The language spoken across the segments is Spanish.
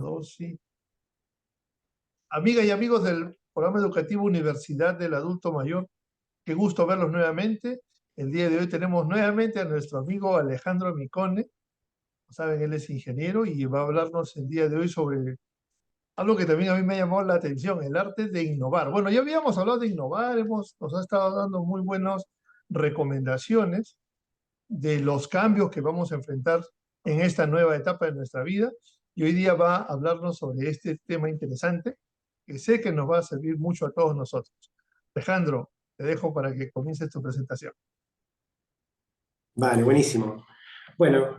Dos, sí. Amigas y amigos del programa educativo Universidad del Adulto Mayor, qué gusto verlos nuevamente. El día de hoy tenemos nuevamente a nuestro amigo Alejandro Micone. Saben, él es ingeniero y va a hablarnos el día de hoy sobre algo que también a mí me llamó la atención, el arte de innovar. Bueno, ya habíamos hablado de innovar, nos ha estado dando muy buenas recomendaciones de los cambios que vamos a enfrentar en esta nueva etapa de nuestra vida. Y hoy día va a hablarnos sobre este tema interesante que sé que nos va a servir mucho a todos nosotros. Alejandro, te dejo para que comiences tu presentación. Vale, buenísimo. Bueno,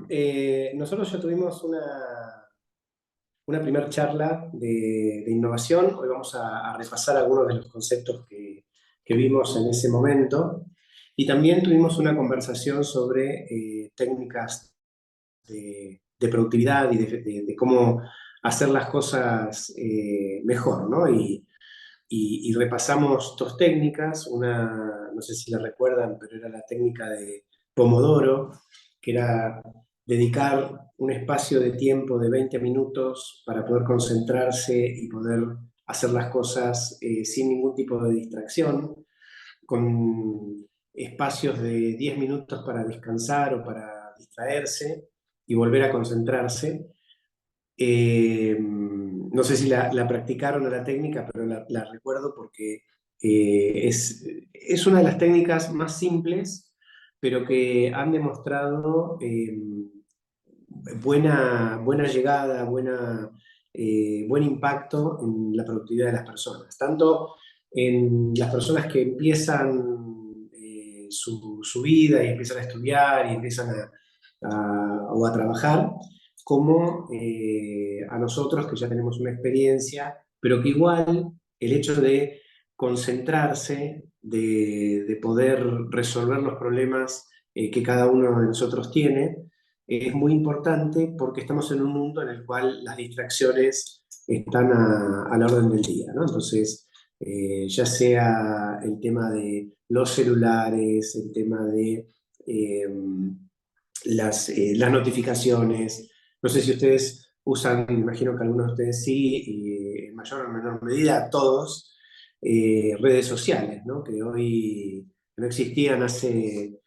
nosotros ya tuvimos una primera charla de innovación. Hoy vamos a repasar algunos de los conceptos que vimos en ese momento. Y también tuvimos una conversación sobre técnicas de productividad y de cómo hacer las cosas mejor, ¿no? Y repasamos dos técnicas. Una, no sé si la recuerdan, pero era la técnica de Pomodoro, que era dedicar un espacio de tiempo de 20 minutos para poder concentrarse y poder hacer las cosas sin ningún tipo de distracción, con espacios de 10 minutos para descansar o para distraerse y volver a concentrarse. No sé si la practicaron a la técnica, pero la recuerdo porque es una de las técnicas más simples, pero que han demostrado buena llegada, buen impacto en la productividad de las personas. Tanto en las personas que empiezan su vida y empiezan a estudiar y empiezan o a trabajar, como a nosotros que ya tenemos una experiencia, pero que igual el hecho de concentrarse, de poder resolver los problemas que cada uno de nosotros tiene, es muy importante porque estamos en un mundo en el cual las distracciones están a la orden del día, ¿no? Entonces, ya sea el tema de los celulares, el tema de eh, las notificaciones. No sé si ustedes usan, me imagino que algunos de ustedes sí, y en mayor o menor medida todos, redes sociales, ¿no? Que hoy no existían hace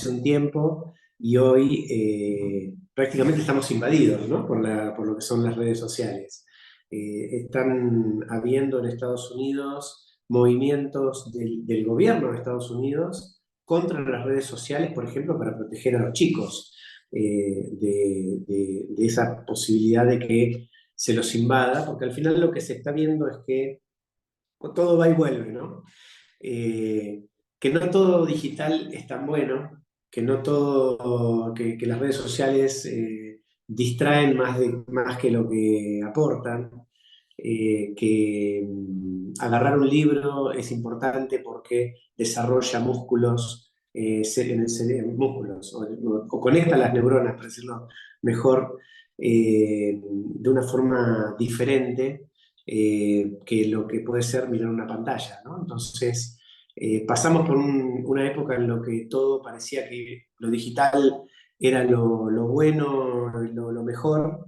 un tiempo y hoy prácticamente estamos invadidos, ¿no? Por lo que son las redes sociales. Están habiendo en Estados Unidos movimientos del gobierno de Estados Unidos contra las redes sociales, por ejemplo, para proteger a los chicos de esa posibilidad de que se los invada, porque al final lo que se está viendo es que todo va y vuelve, ¿no? Que no todo digital es tan bueno, que no todo, que las redes sociales distraen más que lo que aportan, que agarrar un libro es importante porque desarrolla músculos en el cerebro, músculos, o conecta las neuronas, para decirlo mejor, de una forma diferente que lo que puede ser mirar una pantalla, ¿no? Entonces, pasamos por una época en la que todo parecía que lo digital era lo bueno, lo mejor,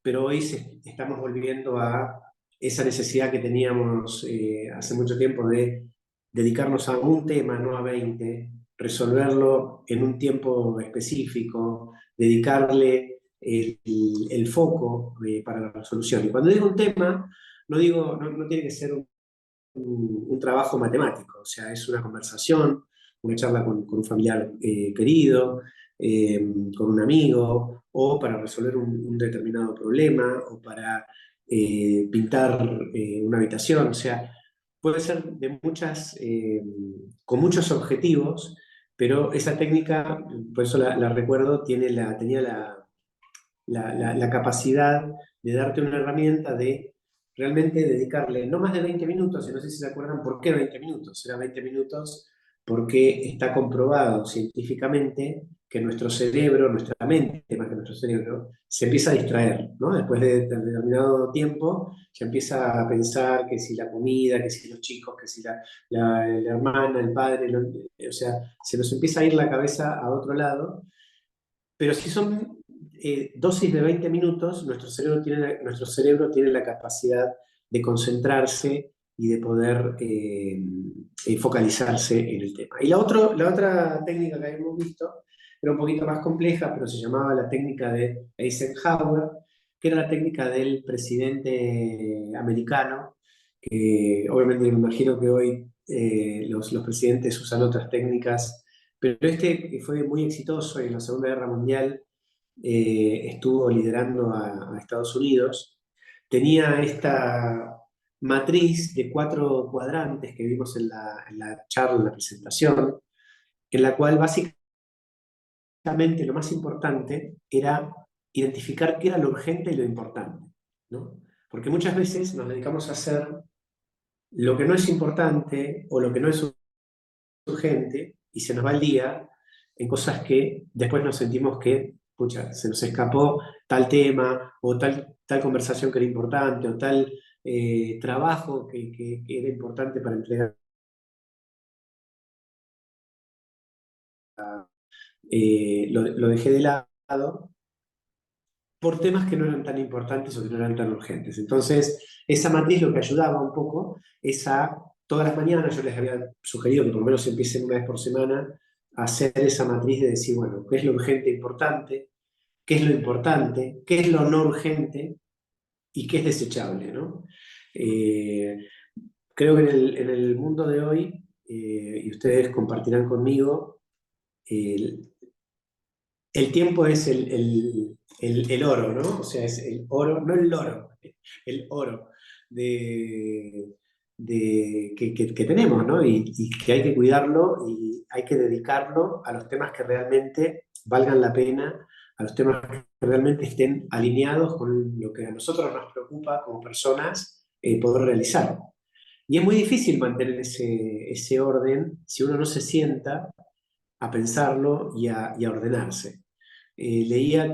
pero hoy estamos volviendo a esa necesidad que teníamos hace mucho tiempo de dedicarnos a un tema, no a 20, resolverlo en un tiempo específico, dedicarle el foco para la resolución. Y cuando digo un tema, no tiene que ser un trabajo matemático, o sea, es una conversación, una charla con un familiar querido, con un amigo, o para resolver un determinado problema, o para pintar una habitación, o sea, puede ser con muchos objetivos, pero esa técnica, por eso la recuerdo, tenía la capacidad de darte una herramienta de realmente dedicarle no más de 20 minutos, y no sé si se acuerdan por qué 20 minutos, era 20 minutos porque está comprobado científicamente que nuestro cerebro, nuestra mente más que nuestro cerebro, se empieza a distraer, ¿no? Después de determinado tiempo, se empieza a pensar que si la comida, que si los chicos, que si la hermana, el padre, o sea, se nos empieza a ir la cabeza a otro lado, pero si son dosis de 20 minutos, nuestro cerebro tiene la capacidad de concentrarse y de poder focalizarse en el tema. Y la otra técnica que habíamos visto era un poquito más compleja, pero se llamaba la técnica de Eisenhower, que era la técnica del presidente americano, que obviamente me imagino que hoy los presidentes usan otras técnicas, pero este fue muy exitoso y en la Segunda Guerra Mundial estuvo liderando a Estados Unidos. Tenía esta matriz de 4 cuadrantes que vimos en la charla, en la presentación, en la cual básicamente lo más importante era identificar qué era lo urgente y lo importante, ¿no? Porque muchas veces nos dedicamos a hacer lo que no es importante o lo que no es urgente y se nos va el día en cosas que después nos sentimos que, pucha, se nos escapó tal tema o tal conversación que era importante o tal trabajo que era importante para entregar. Lo dejé de lado por temas que no eran tan importantes o que no eran tan urgentes. Entonces, esa matriz lo que ayudaba un poco es a, todas las mañanas yo les había sugerido que por lo menos empiecen una vez por semana a hacer esa matriz de decir, bueno, ¿qué es lo urgente e importante? ¿Qué es lo importante? ¿Qué es lo no urgente? ¿Y qué es desechable? ¿No? Eh, Creo que en el mundo de hoy, y ustedes compartirán conmigo, el, el tiempo es el oro, ¿no? O sea, es el oro, no el loro, el oro que tenemos, ¿no? Y que hay que cuidarlo y hay que dedicarlo a los temas que realmente valgan la pena, a los temas que realmente estén alineados con lo que a nosotros nos preocupa como personas poder realizar. Y es muy difícil mantener ese orden si uno no se sienta a pensarlo y a ordenarse. Leía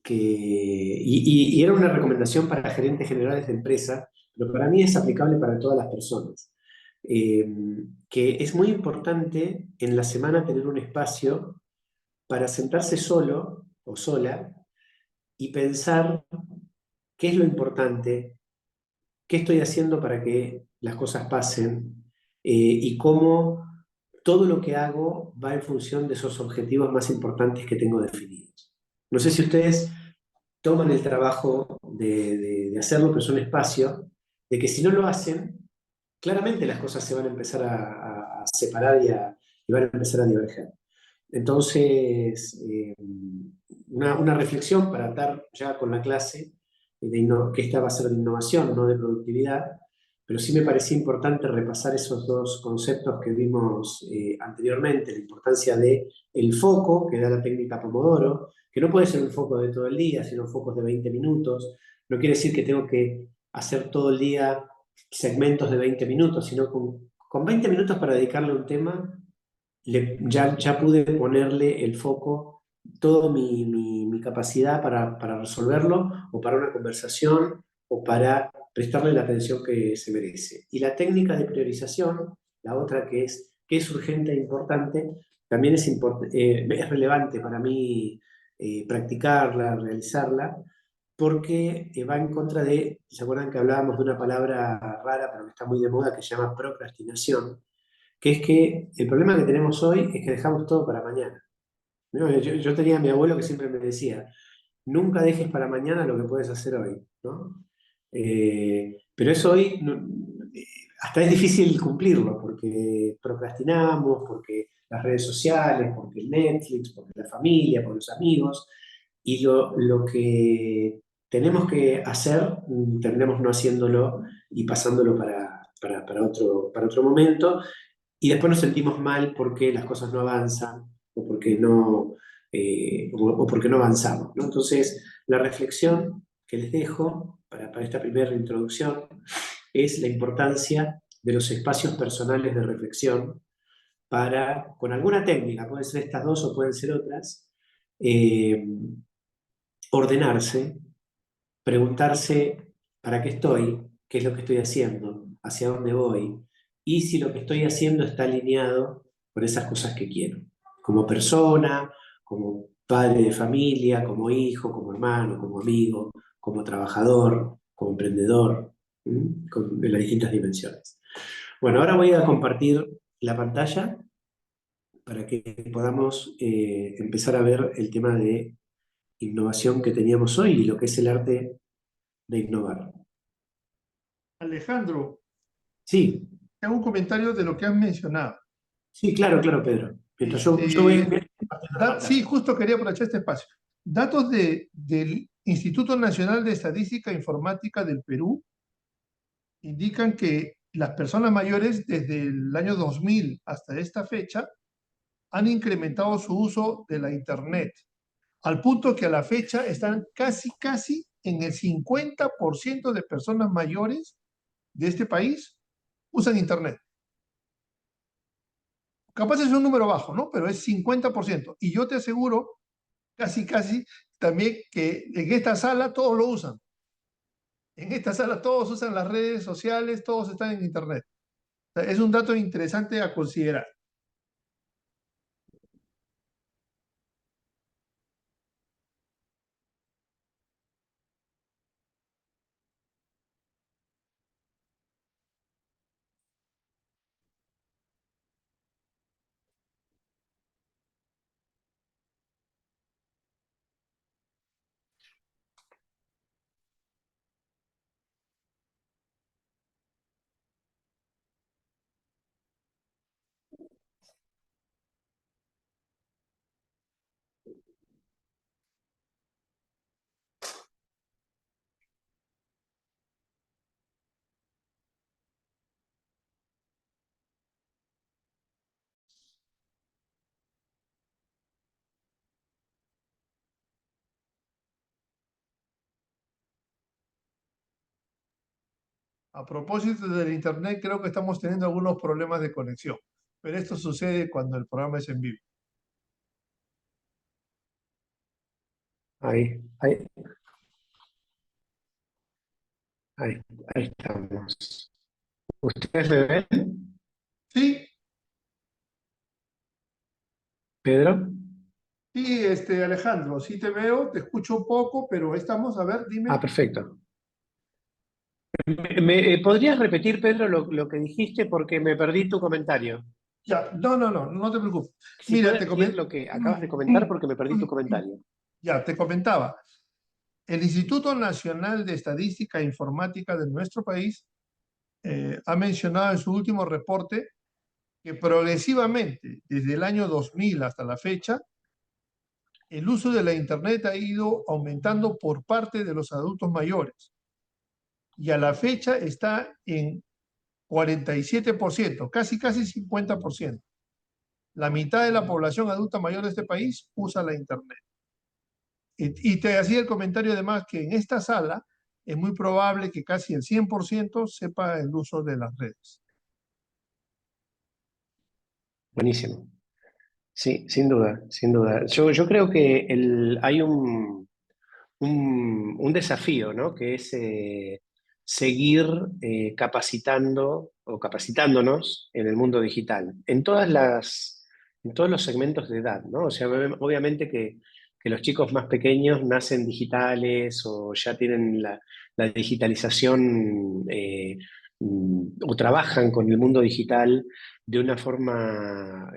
y era una recomendación para gerentes generales de empresa, pero para mí es aplicable para todas las personas, eh, que es muy importante en la semana tener un espacio para sentarse solo o sola y pensar qué es lo importante, qué estoy haciendo para que las cosas pasen y cómo todo lo que hago va en función de esos objetivos más importantes que tengo definidos. No sé si ustedes toman el trabajo de hacerlo, pero es un espacio de que si no lo hacen, claramente las cosas se van a empezar a separar y van a empezar a diverger. Entonces, una reflexión para estar ya con la clase, que esta va a ser de innovación, no de productividad, pero sí me parecía importante repasar esos dos conceptos que vimos anteriormente, la importancia de el foco, que da la técnica Pomodoro, que no puede ser un foco de todo el día, sino focos de 20 minutos. No quiere decir que tengo que hacer todo el día segmentos de 20 minutos, sino con 20 minutos para dedicarle a un tema ya pude ponerle el foco, toda mi capacidad para resolverlo, o para una conversación, o para prestarle la atención que se merece. Y la técnica de priorización, la otra que es urgente e importante, también es relevante para mí practicarla, realizarla, porque va en contra de, ¿se acuerdan que hablábamos de una palabra rara, pero que está muy de moda, que se llama procrastinación? Que es que el problema que tenemos hoy es que dejamos todo para mañana, ¿no? Yo tenía a mi abuelo que siempre me decía, nunca dejes para mañana lo que puedes hacer hoy, ¿no? Pero eso hoy hasta es difícil cumplirlo, porque procrastinamos, porque las redes sociales, porque el Netflix, porque la familia, por los amigos, y lo que tenemos que hacer, terminamos no haciéndolo y pasándolo para otro momento, y después nos sentimos mal porque las cosas no avanzan o porque no avanzamos, ¿no? Entonces, la reflexión que les dejo para esta primera introducción es la importancia de los espacios personales de reflexión para, con alguna técnica, pueden ser estas dos o pueden ser otras, eh, ordenarse, preguntarse para qué estoy, qué es lo que estoy haciendo, hacia dónde voy, y si lo que estoy haciendo está alineado con esas cosas que quiero, como persona, como padre de familia, como hijo, como hermano, como amigo, como trabajador, como emprendedor, en las distintas dimensiones. Bueno, ahora voy a compartir la pantalla para que podamos empezar a ver el tema de innovación que teníamos hoy y lo que es el arte de innovar. Alejandro, Sí, hago un comentario de lo que has mencionado. sí, claro, claro, Pedro. Mientras yo voy Este, compartiendo la sí, pantalla. justo quería aprovechar este espacio. Datos del Instituto Nacional de Estadística e Informática del Perú indican que las personas mayores desde el año 2000 hasta esta fecha han incrementado su uso de la Internet, al punto que a la fecha están casi en el 50% de personas mayores de este país usan Internet. Capaz es un número bajo, ¿no? Pero es 50%. Y yo te aseguro, casi, también que en esta sala todos lo usan. En esta sala todos usan las redes sociales, todos están en Internet. O sea, es un dato interesante a considerar. A propósito del Internet, creo que estamos teniendo algunos problemas de conexión, pero esto sucede cuando el programa es en vivo. Ahí, ahí, ahí, ahí estamos. ¿Ustedes me ven, Sí, Pedro? sí, Alejandro, sí te veo, te escucho un poco, pero ahí estamos, a ver, Ah, dime. perfecto. ¿Podrías repetir, Pedro, lo que dijiste porque me perdí tu comentario? Ya, no te preocupes. Si Mira, puedes repetir lo que acabas de comentar porque me perdí tu comentario. ya, te comentaba. El Instituto Nacional de Estadística e Informática de nuestro país ha mencionado en su último reporte que progresivamente, desde el año 2000 hasta la fecha, el uso de la Internet ha ido aumentando por parte de los adultos mayores y a la fecha está en 47%, casi 50%. La mitad de la población adulta mayor de este país usa la Internet. Y te hacía el comentario además que en esta sala es muy probable que casi el 100% sepa el uso de las redes. Buenísimo. Sí, sin duda, sin duda. Yo creo que hay un desafío, ¿no? Que es seguir capacitando o capacitándonos en el mundo digital, en todos los segmentos de edad, ¿no? O sea, obviamente que los chicos más pequeños nacen digitales o ya tienen la digitalización o trabajan con el mundo digital de una forma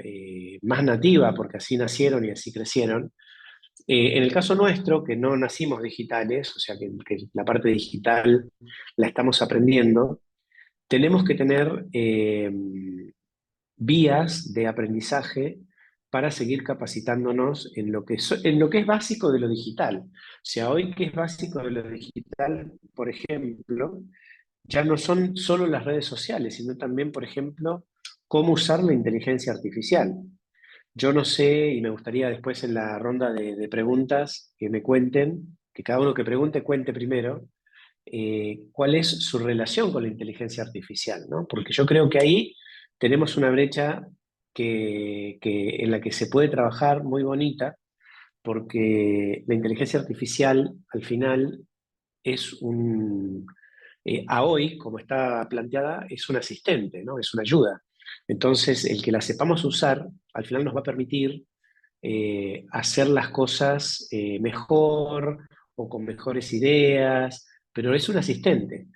más nativa, porque así nacieron y así crecieron. En el caso nuestro, que no nacimos digitales, o sea que la parte digital la estamos aprendiendo, tenemos que tener vías de aprendizaje para seguir capacitándonos en lo que es básico de lo digital. O sea, hoy que es básico de lo digital, por ejemplo, ya no son solo las redes sociales, sino también, por ejemplo, cómo usar la inteligencia artificial. Yo no sé, y me gustaría después en la ronda de preguntas que me cuenten, que cada uno que pregunte cuente primero, cuál es su relación con la inteligencia artificial, ¿no? Porque yo creo que ahí tenemos una brecha en la que se puede trabajar muy bonita, porque la inteligencia artificial al final es a hoy, como está planteada, es un asistente, ¿no? Es una ayuda. Entonces, el que la sepamos usar, al final nos va a permitir hacer las cosas mejor o con mejores ideas, pero es un asistente.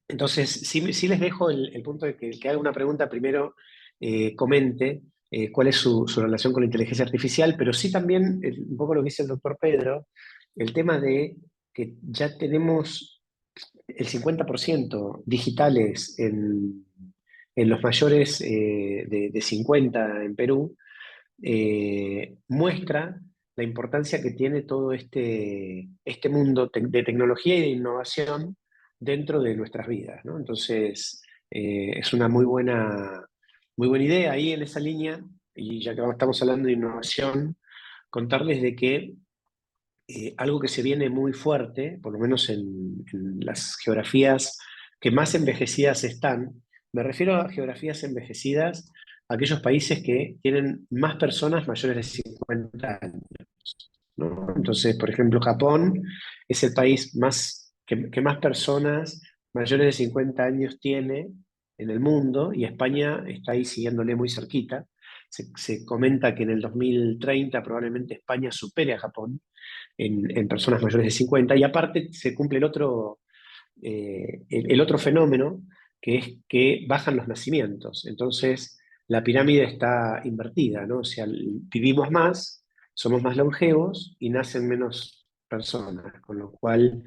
Entonces, sí les dejo el punto de que el que haga una pregunta primero comente cuál es su relación con la inteligencia artificial, pero sí también, un poco lo que dice el doctor Pedro, el tema de que ya tenemos el 50% digitales en los mayores de 50 en Perú, muestra la importancia que tiene todo este mundo de tecnología y de innovación dentro de nuestras vidas, ¿no? Entonces, es una muy buena idea ahí en esa línea, y ya que estamos hablando de innovación, contarles de que algo que se viene muy fuerte, por lo menos en las geografías que más envejecidas están, me refiero a geografías envejecidas, a aquellos países que tienen más personas mayores de 50 años, ¿no? Entonces, por ejemplo, Japón es el país que más personas mayores de 50 años tiene en el mundo, y España está ahí siguiéndole muy cerquita. Se comenta que en el 2030 probablemente España supere a Japón en personas mayores de 50, y aparte se cumple el otro fenómeno, que es que bajan los nacimientos. Entonces, la pirámide está invertida, ¿no? O sea, vivimos más, somos más longevos y nacen menos personas, con lo cual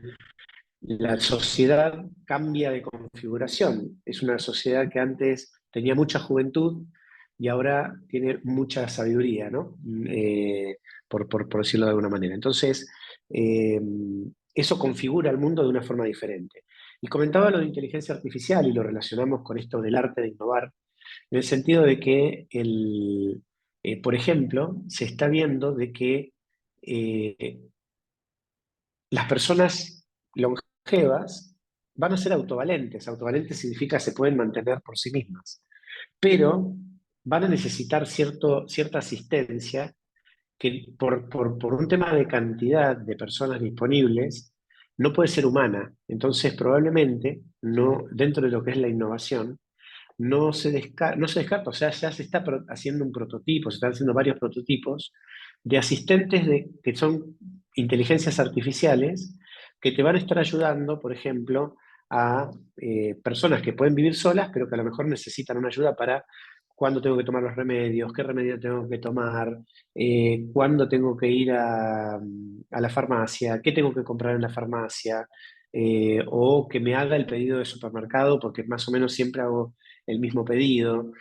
la sociedad cambia de configuración. Es una sociedad que antes tenía mucha juventud y ahora tiene mucha sabiduría, ¿no? Por decirlo de alguna manera. Entonces, eh, eso configura el mundo de una forma diferente. Y comentaba lo de inteligencia artificial y lo relacionamos con esto del arte de innovar, en el sentido de que, por ejemplo, se está viendo de que eh, las personas longevas van a ser autovalentes. Autovalentes significa se pueden mantener por sí mismas, pero van a necesitar cierta asistencia que por un tema de cantidad de personas disponibles no puede ser humana. Entonces, probablemente, no, dentro de lo que es la innovación, no se descarta, o sea, ya se está haciendo un prototipo, se están haciendo varios prototipos de asistentes que son inteligencias artificiales que te van a estar ayudando, por ejemplo, a personas que pueden vivir solas, pero que a lo mejor necesitan una ayuda para cuándo tengo que tomar los remedios, qué remedio tengo que tomar, cuándo tengo que ir a la farmacia, qué tengo que comprar en la farmacia, o que me haga el pedido de supermercado, porque más o menos siempre hago el mismo pedido,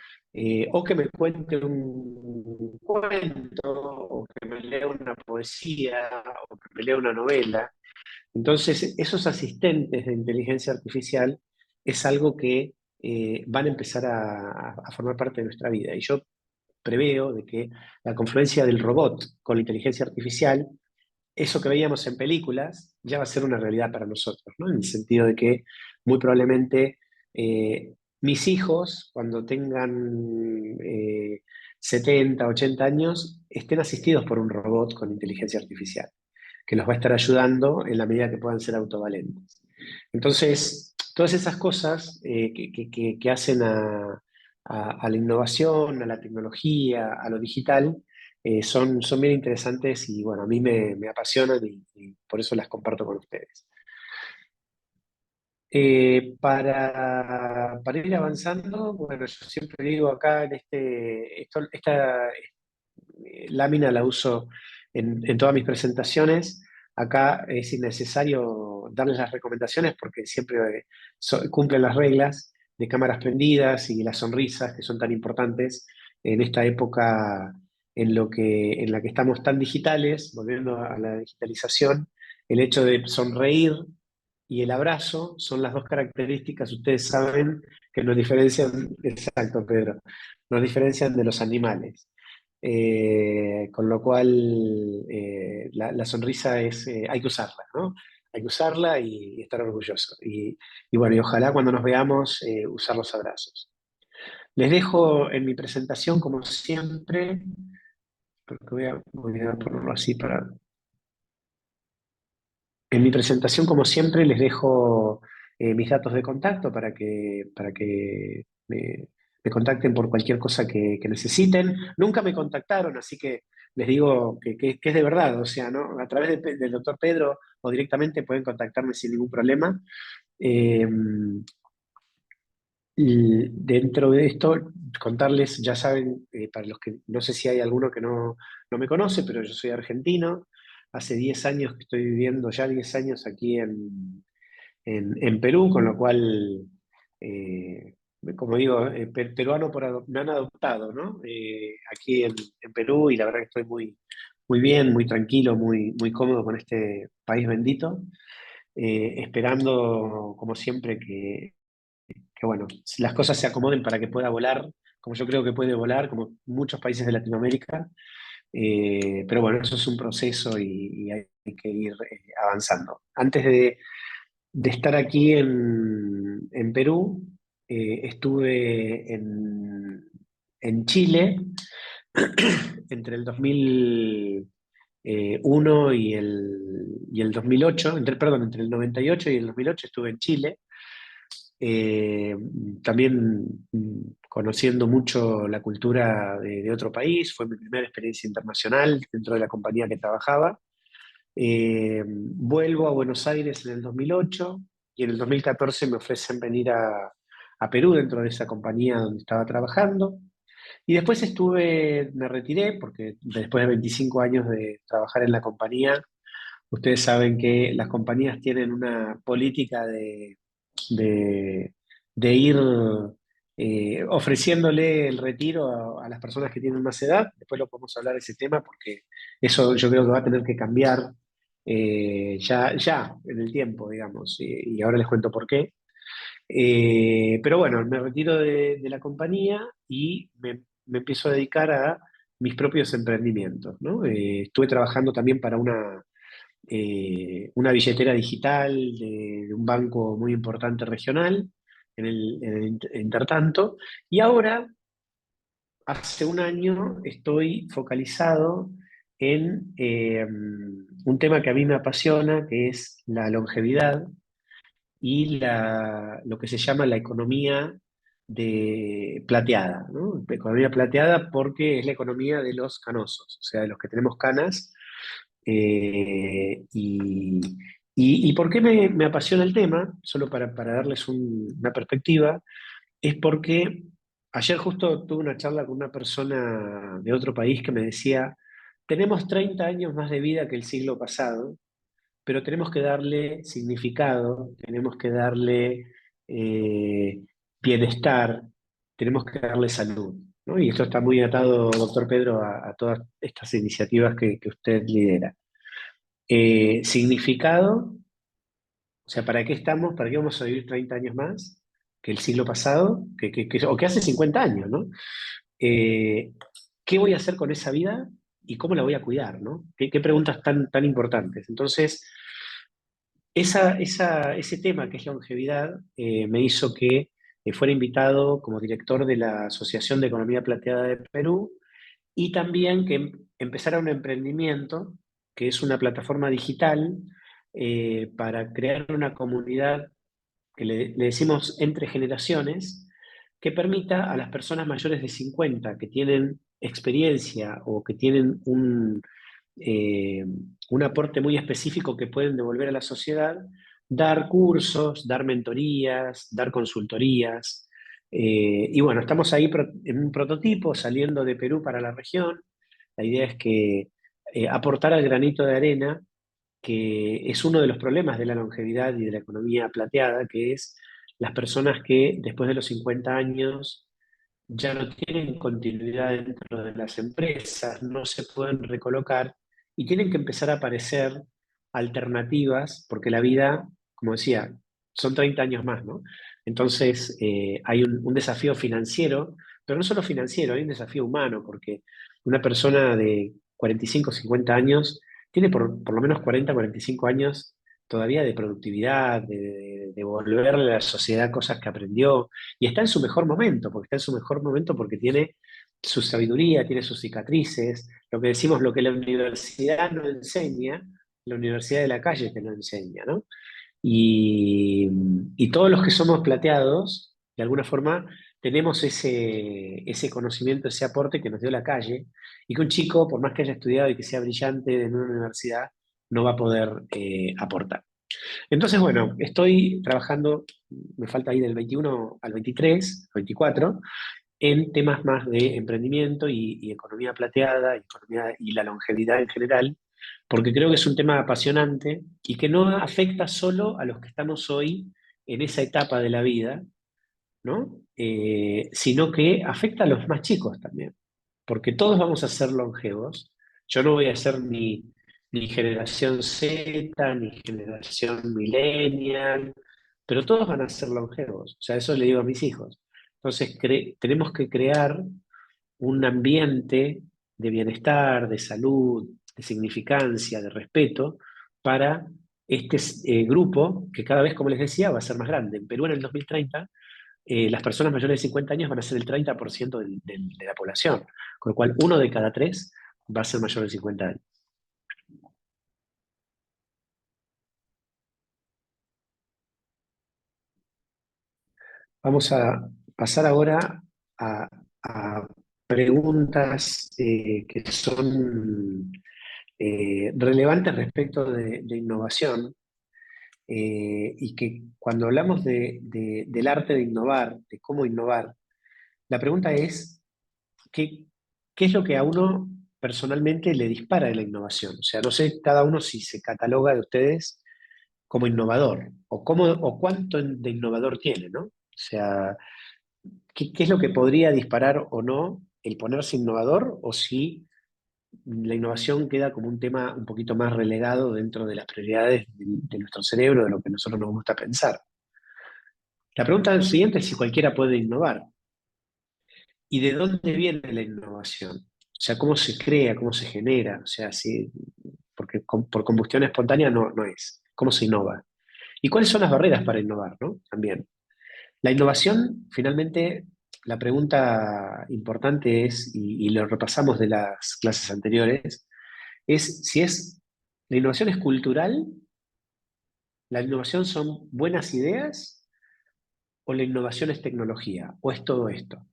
o que me cuente un cuento, o que me lea una poesía, o que me lea una novela. Entonces, esos asistentes de inteligencia artificial es algo que van a empezar a formar parte de nuestra vida. Y yo preveo de que la confluencia del robot con la inteligencia artificial, eso que veíamos en películas, ya va a ser una realidad para nosotros, ¿no? En el sentido de que muy probablemente mis hijos, cuando tengan 70, 80 años, estén asistidos por un robot con inteligencia artificial, que los va a estar ayudando en la medida que puedan ser autovalentes. Entonces, todas esas cosas que hacen a la innovación, a la tecnología, a lo digital, son bien interesantes y bueno, a mí me apasionan y por eso las comparto con ustedes. Para ir avanzando, bueno, yo siempre digo acá en esta lámina la uso en todas mis presentaciones. Acá es innecesario darles las recomendaciones porque siempre cumplen las reglas de cámaras prendidas y las sonrisas que son tan importantes en esta época en la que estamos tan digitales, volviendo a la digitalización. El hecho de sonreír y el abrazo son las dos características, ustedes saben, que nos diferencian, exacto, Pedro, nos diferencian de los animales. Con lo cual, la sonrisa hay que usarla, ¿no? Hay que usarla y estar orgulloso. Y bueno, y ojalá cuando nos veamos, usar los abrazos. Les dejo en mi presentación, como siempre, porque voy a ponerlo así para... En mi presentación, como siempre, les dejo mis datos de contacto para que me contacten por cualquier cosa que necesiten. Nunca me contactaron, así que les digo que es de verdad, o sea, ¿no? A través del doctor Pedro o directamente pueden contactarme sin ningún problema. Eh, y dentro de esto, contarles, ya saben, para los que no sé si hay alguno que no me conoce, pero yo soy argentino. Hace 10 años que estoy viviendo, ya 10 años aquí en Perú, con lo cual, eh, como digo, peruano me han adoptado, ¿no? Aquí en Perú, y la verdad que estoy muy bien, muy tranquilo, muy cómodo con este país bendito, esperando, como siempre, que bueno, las cosas se acomoden para que pueda volar, como yo creo que puede volar, como muchos países de Latinoamérica. Pero bueno, eso es un proceso y hay que ir avanzando. Antes de estar aquí en Perú, estuve en Chile entre el 2001 y el 2008, perdón, entre el 98 y el 2008 estuve en Chile. Eh, También conociendo mucho la cultura de otro país, fue mi primera experiencia internacional dentro de la compañía que trabajaba. Vuelvo a Buenos Aires en el 2008 y en el 2014 me ofrecen venir a Perú dentro de esa compañía donde estaba trabajando. Y después me retiré porque después de 25 años de trabajar en la compañía, ustedes saben que las compañías tienen una política de, de ir ofreciéndole el retiro a las personas que tienen más edad. Después lo podemos hablar de ese tema porque eso yo creo que va a tener que cambiar ya en el tiempo, digamos, y ahora les cuento por qué. Pero bueno, me retiro de la compañía y me empiezo a dedicar a mis propios emprendimientos, ¿no? Estuve trabajando también para una billetera digital de un banco muy importante regional en el intertanto. Y ahora, hace un año, estoy focalizado en un tema que a mí me apasiona, que es la longevidad y lo que se llama la economía plateada, ¿no? Economía plateada porque es la economía de los canosos, o sea, de los que tenemos canas. eh, y, y por qué me apasiona el tema? Solo para darles una perspectiva, es porque ayer justo tuve una charla con una persona de otro país que me decía, tenemos 30 años más de vida que el siglo pasado, pero tenemos que darle significado, tenemos que darle eh, bienestar, tenemos que darle salud, ¿no? Y esto está muy atado, doctor Pedro, a todas estas iniciativas que usted lidera. Significado, o sea, ¿para qué estamos? ¿Para qué vamos a vivir 30 años más que el siglo pasado? O que hace 50 años, ¿no? Eh, ¿Qué voy a hacer con esa vida y cómo la voy a cuidar, ¿no? ¿Qué preguntas tan importantes? Entonces, ese tema que es longevidad me hizo que fuera invitado como director de la Asociación de Economía Plateada de Perú y también que empezara un emprendimiento que es una plataforma digital para crear una comunidad que le decimos entre generaciones, que permita a las personas mayores de 50 que tienen experiencia o que tienen eh, un aporte muy específico que pueden devolver a la sociedad, dar cursos, dar mentorías, dar consultorías. Y bueno, estamos ahí en un prototipo saliendo de Perú para la región. La idea es que aportar al granito de arena, que es uno de los problemas de la longevidad y de la economía plateada, que es las personas que después de los 50 años ya no tienen continuidad dentro de las empresas, no se pueden recolocar y tienen que empezar a aparecer alternativas, porque la vida, como decía, son 30 años más, ¿no? Entonces hay un desafío financiero, pero no solo financiero, hay un desafío humano, porque una persona de 45 50 años tiene por lo menos 40 45 años todavía de productividad, de devolverle a la sociedad cosas que aprendió, y está en su mejor momento, porque está en su mejor momento porque tiene su sabiduría, tiene sus cicatrices, lo que decimos, lo que la universidad no enseña, la universidad de la calle te lo enseña, ¿no? Y, y todos los que somos plateados, de alguna forma, tenemos ese conocimiento, ese aporte que nos dio la calle, y que un chico, por más que haya estudiado y que sea brillante en una universidad, no va a poder aportar. Entonces, bueno, estoy trabajando, me falta ir del 21 al 23, 24, en temas más de emprendimiento y economía plateada, economía y la longevidad en general, porque creo que es un tema apasionante y que no afecta solo a los que estamos hoy en esa etapa de la vida, ¿no? Sino que afecta a los más chicos también, porque todos vamos a ser longevos. Yo no voy a ser ni generación Z, ni generación millennial, pero todos van a ser longevos. O sea, eso le digo a mis hijos. Entonces, tenemos que crear un ambiente de bienestar, de salud, de significancia, de respeto para este grupo que cada vez, como les decía, va a ser más grande. En Perú en el 2030 las personas mayores de 50 años van a ser el 30% de la población, con lo cual uno de cada tres va a ser mayor de 50 años. Vamos a pasar ahora a, a preguntas que son relevantes respecto de innovación y que cuando hablamos del arte de innovar, de cómo innovar, la pregunta es, ¿qué, qué es lo que a uno personalmente le dispara de la innovación? O sea, no sé cada uno si se cataloga de ustedes como innovador o cuánto de innovador tiene, ¿no? O sea, ¿qué es lo que podría disparar o no el ponerse innovador o si la innovación queda como un tema un poquito más relegado dentro de las prioridades de nuestro cerebro, de lo que a nosotros nos gusta pensar? La pregunta siguiente es si cualquiera puede innovar. ¿Y de dónde viene la innovación? O sea, ¿cómo se crea, cómo se genera? O sea, si, porque por combustión espontánea no es. ¿Cómo se innova? ¿Y cuáles son las barreras para innovar, ¿no? También. La innovación, finalmente, la pregunta importante es, y lo repasamos de las clases anteriores, es si la innovación es cultural, la innovación son buenas ideas, o la innovación es tecnología, o es todo esto,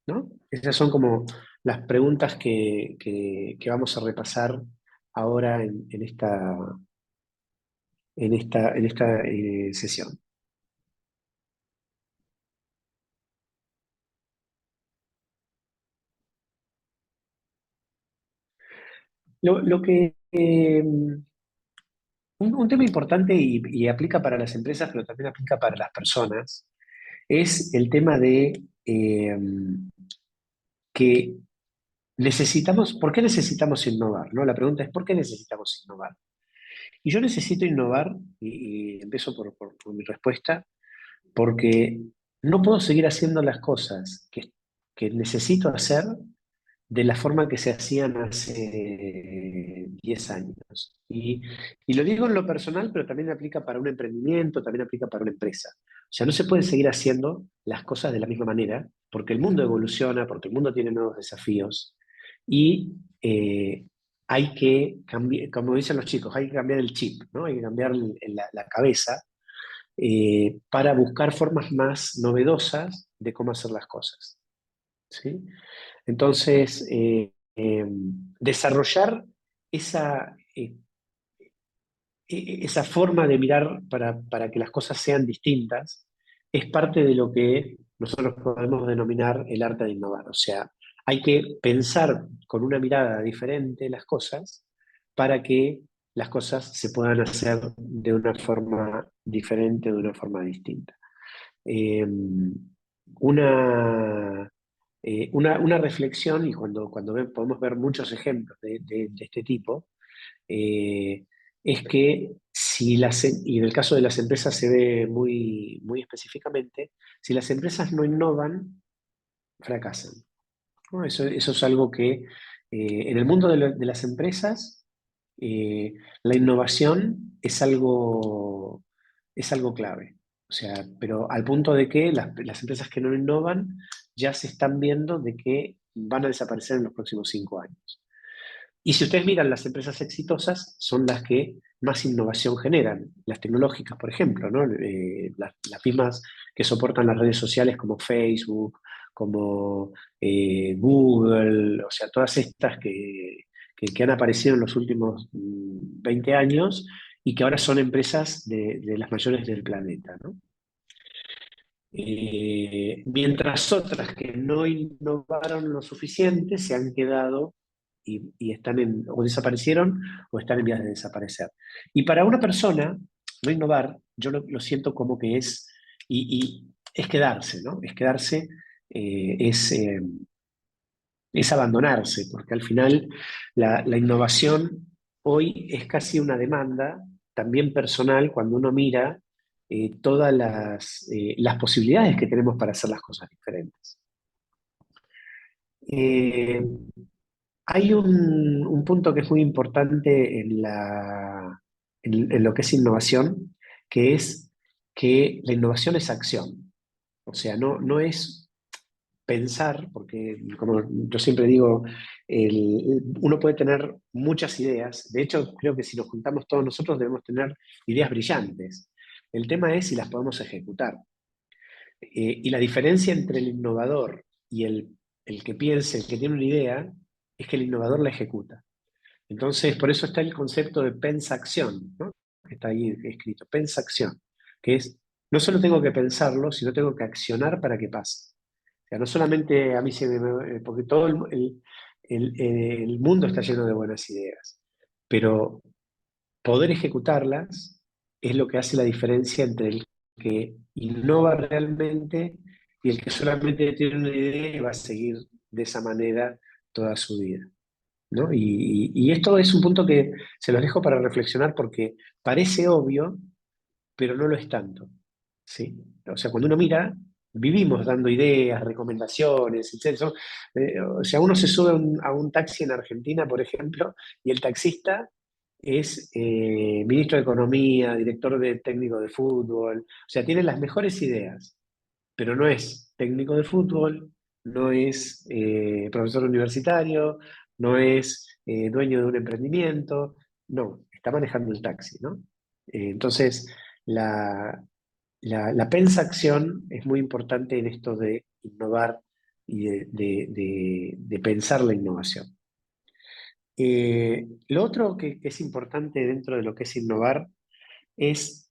¿no? Esas son como las preguntas que vamos a repasar ahora en esta sesión. Lo que, un tema importante y aplica para las empresas, pero también aplica para las personas, es el tema de que ¿por qué necesitamos innovar? ¿No? La pregunta es, ¿por qué necesitamos innovar? Y yo necesito innovar, y empiezo por mi respuesta, porque no puedo seguir haciendo las cosas que necesito hacer de la forma que se hacían hace 10 años. Y lo digo en lo personal, pero también aplica para un emprendimiento, también aplica para una empresa. O sea, no se pueden seguir haciendo las cosas de la misma manera, porque el mundo evoluciona, porque el mundo tiene nuevos desafíos, y hay que cambiar, como dicen los chicos, hay que cambiar el chip, ¿no? Hay que cambiar la cabeza para buscar formas más novedosas de cómo hacer las cosas. ¿Sí? Entonces, desarrollar esa, esa forma de mirar para que las cosas sean distintas es parte de lo que nosotros podemos denominar el arte de innovar. O sea, hay que pensar con una mirada diferente las cosas para que las cosas se puedan hacer de una forma diferente, de una forma distinta. Eh, una reflexión, y cuando podemos ver muchos ejemplos de este tipo, eh, es que y en el caso de las empresas se ve muy, muy específicamente, si las empresas no innovan, fracasan, ¿no? Eso es algo que en el mundo de las empresas, la innovación es algo clave. O sea, pero al punto de que las empresas que no innovan ya se están viendo de que van a desaparecer en los próximos 5 años. Y si ustedes miran, las empresas exitosas son las que más innovación generan, las tecnológicas, por ejemplo, ¿no? Las mismas que soportan las redes sociales como Facebook, como Google, o sea, todas estas que han aparecido en los últimos 20 años y que ahora son empresas de las mayores del planeta, ¿no? Mientras otras que no innovaron lo suficiente se han quedado y están o desaparecieron o están en vías de desaparecer. Y para una persona, no innovar, yo lo siento como que y es quedarse, ¿no? Es quedarse, es abandonarse, porque al final la innovación hoy es casi una demanda también personal cuando uno mira todas las posibilidades que tenemos para hacer las cosas diferentes. Eh, Hay un punto que es muy importante en lo que es innovación, que es que la innovación es acción. O sea, no es pensar, porque como yo siempre digo, uno puede tener muchas ideas. De hecho, creo que si nos juntamos todos nosotros debemos tener ideas brillantes. El tema es si las podemos ejecutar. Y la diferencia entre el innovador y el que piense, el que tiene una idea, es que el innovador la ejecuta. Entonces, por eso está el concepto de pensa-acción, ¿no? Que está ahí escrito, pensa-acción, que es, no solo tengo que pensarlo, sino tengo que accionar para que pase. O sea, no solamente a mí porque todo el mundo está lleno de buenas ideas, pero poder ejecutarlas es lo que hace la diferencia entre el que innova realmente y el que solamente tiene una idea y va a seguir de esa manera toda su vida, ¿no? Y esto es un punto que se los dejo para reflexionar porque parece obvio, pero no lo es tanto, ¿sí? O sea, cuando uno mira, vivimos dando ideas, recomendaciones, etc. O sea, uno se sube a un taxi en Argentina, por ejemplo, y el taxista es ministro de Economía, director de técnico de fútbol, o sea, tiene las mejores ideas, pero no es técnico de fútbol, no es profesor universitario, no es dueño de un emprendimiento, no, está manejando el taxi, ¿no? Entonces, la, la pensacción es muy importante en esto de innovar y de pensar la innovación. Lo otro que es importante dentro de lo que es innovar es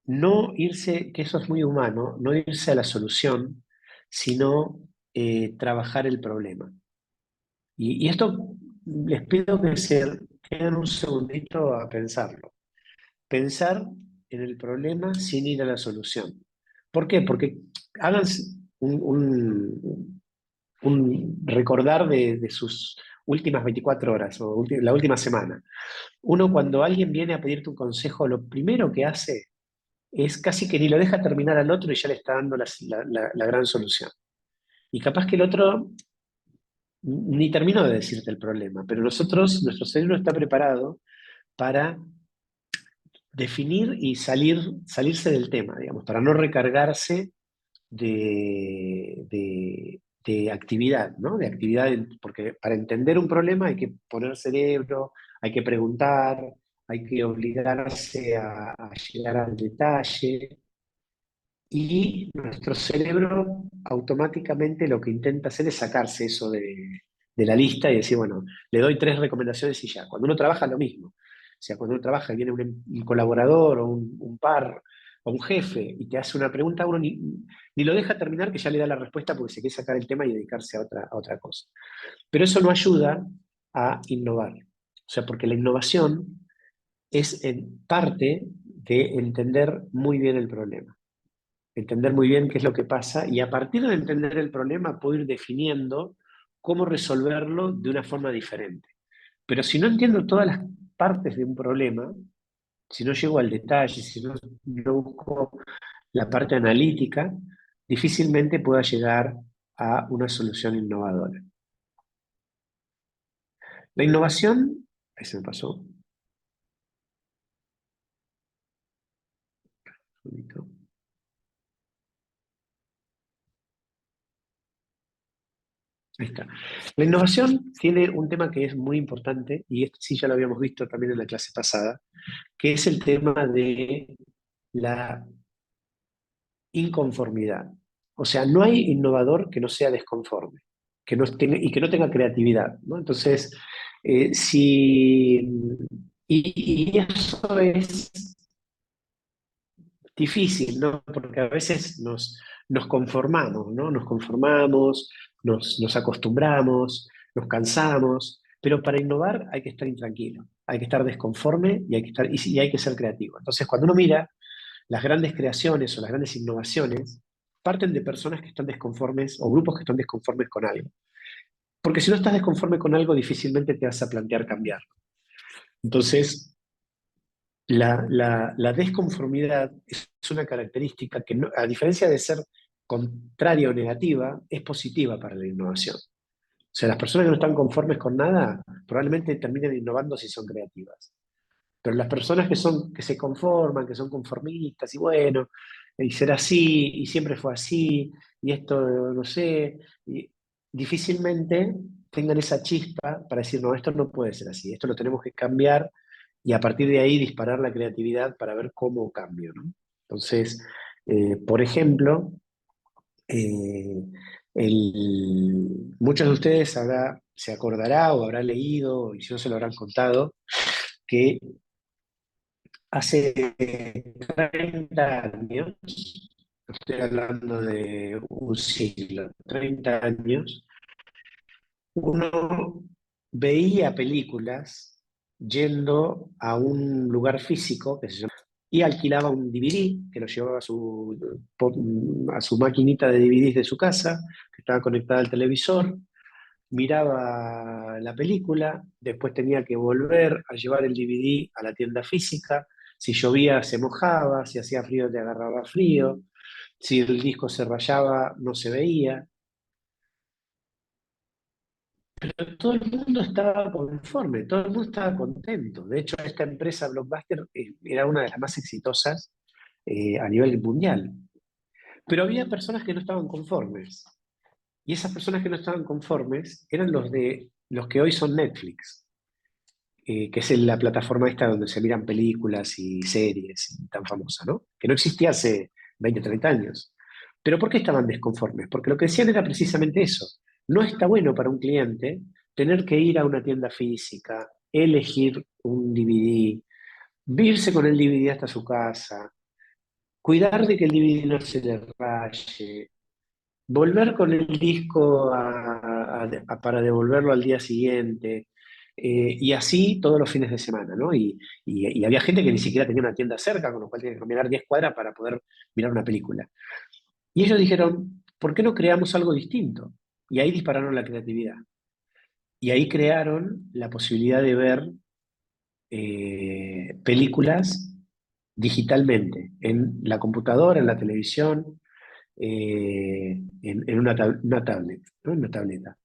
no irse, que eso es muy humano, no irse a la solución, sino trabajar el problema. Y esto les pido que se queden un segundito a pensarlo. Pensar en el problema sin ir a la solución. ¿Por qué? Porque hagan un recordar de sus últimas 24 horas o la última semana. Uno cuando alguien viene a pedirte un consejo, lo primero que hace es casi que ni lo deja terminar al otro y ya le está dando la gran solución. Y capaz que el otro ni terminó de decirte el problema, pero nuestro cerebro está preparado para definir y salirse del tema, digamos, para no recargarse de actividad, ¿no? De actividad, porque para entender un problema hay que poner cerebro, hay que preguntar, hay que obligarse a llegar al detalle. Y nuestro cerebro automáticamente lo que intenta hacer es sacarse eso de la lista y decir, bueno, le doy 3 recomendaciones y ya. Cuando uno trabaja lo mismo. O sea, cuando uno trabaja y viene un colaborador o un par o un jefe y te hace una pregunta, uno ni lo deja terminar que ya le da la respuesta porque se quiere sacar el tema y dedicarse a otra cosa. Pero eso no ayuda a innovar. O sea, porque la innovación es en parte de entender muy bien el problema, entender muy bien qué es lo que pasa y a partir de entender el problema puedo ir definiendo cómo resolverlo de una forma diferente. Pero si no entiendo todas las partes de un problema, si no llego al detalle, si no busco la parte analítica, difícilmente pueda llegar a una solución innovadora. La innovación, ahí se me pasó. Ahí está. La innovación tiene un tema que es muy importante, y esto sí ya lo habíamos visto también en la clase pasada, que es el tema de la inconformidad. O sea, no hay innovador que no sea desconforme y que no tenga creatividad, ¿no? Entonces, si, y eso es difícil, ¿no? Porque a veces nos conformamos, ¿no? Nos conformamos, nos acostumbramos, nos cansamos, pero para innovar hay que estar intranquilo, hay que estar desconforme y hay que y hay que ser creativo. Entonces, cuando uno mira las grandes creaciones o las grandes innovaciones, parten de personas que están desconformes o grupos que están desconformes con algo. Porque si no estás desconforme con algo, difícilmente te vas a plantear cambiar. Entonces, la desconformidad es una característica que, a diferencia de ser contraria o negativa, es positiva para la innovación. O sea, las personas que no están conformes con nada probablemente terminen innovando si son creativas. Pero las personas que se conforman, que son conformistas, y bueno, y será así, y siempre fue así, y esto no sé, y difícilmente tengan esa chispa para decir, no, esto no puede ser así, esto lo tenemos que cambiar, y a partir de ahí disparar la creatividad para ver cómo cambio, ¿no? Entonces, por ejemplo, eh, muchos de ustedes se acordará o habrá leído, y si no se lo habrán contado, que hace 30 años, estoy hablando de un siglo, 30 años, uno veía películas yendo a un lugar físico que se llama, y alquilaba un DVD que lo llevaba a su maquinita de DVDs de su casa, que estaba conectada al televisor, miraba la película, después tenía que volver a llevar el DVD a la tienda física, si llovía se mojaba, si hacía frío te agarraba frío, si el disco se rayaba no se veía, pero todo el mundo estaba conforme, todo el mundo estaba contento. De hecho, esta empresa Blockbuster era una de las más exitosas a nivel mundial. Pero había personas que no estaban conformes. Y esas personas que no estaban conformes eran los que hoy son Netflix. Que es la plataforma esta donde se miran películas y series tan famosa, ¿no? Que no existía hace 20 o 30 años. ¿Pero por qué estaban desconformes? Porque lo que decían era precisamente eso. No está bueno para un cliente tener que ir a una tienda física, elegir un DVD, irse con el DVD hasta su casa, cuidar de que el DVD no se le raye, volver con el disco para devolverlo al día siguiente, y así todos los fines de semana, ¿no? Y había gente que ni siquiera tenía una tienda cerca, con lo cual tenía que caminar 10 cuadras para poder mirar una película. Y ellos dijeron, ¿por qué no creamos algo distinto? Y ahí dispararon la creatividad. Y ahí crearon la posibilidad de ver películas digitalmente, en la computadora, en la televisión, en una tablet, ¿no? En una tableta.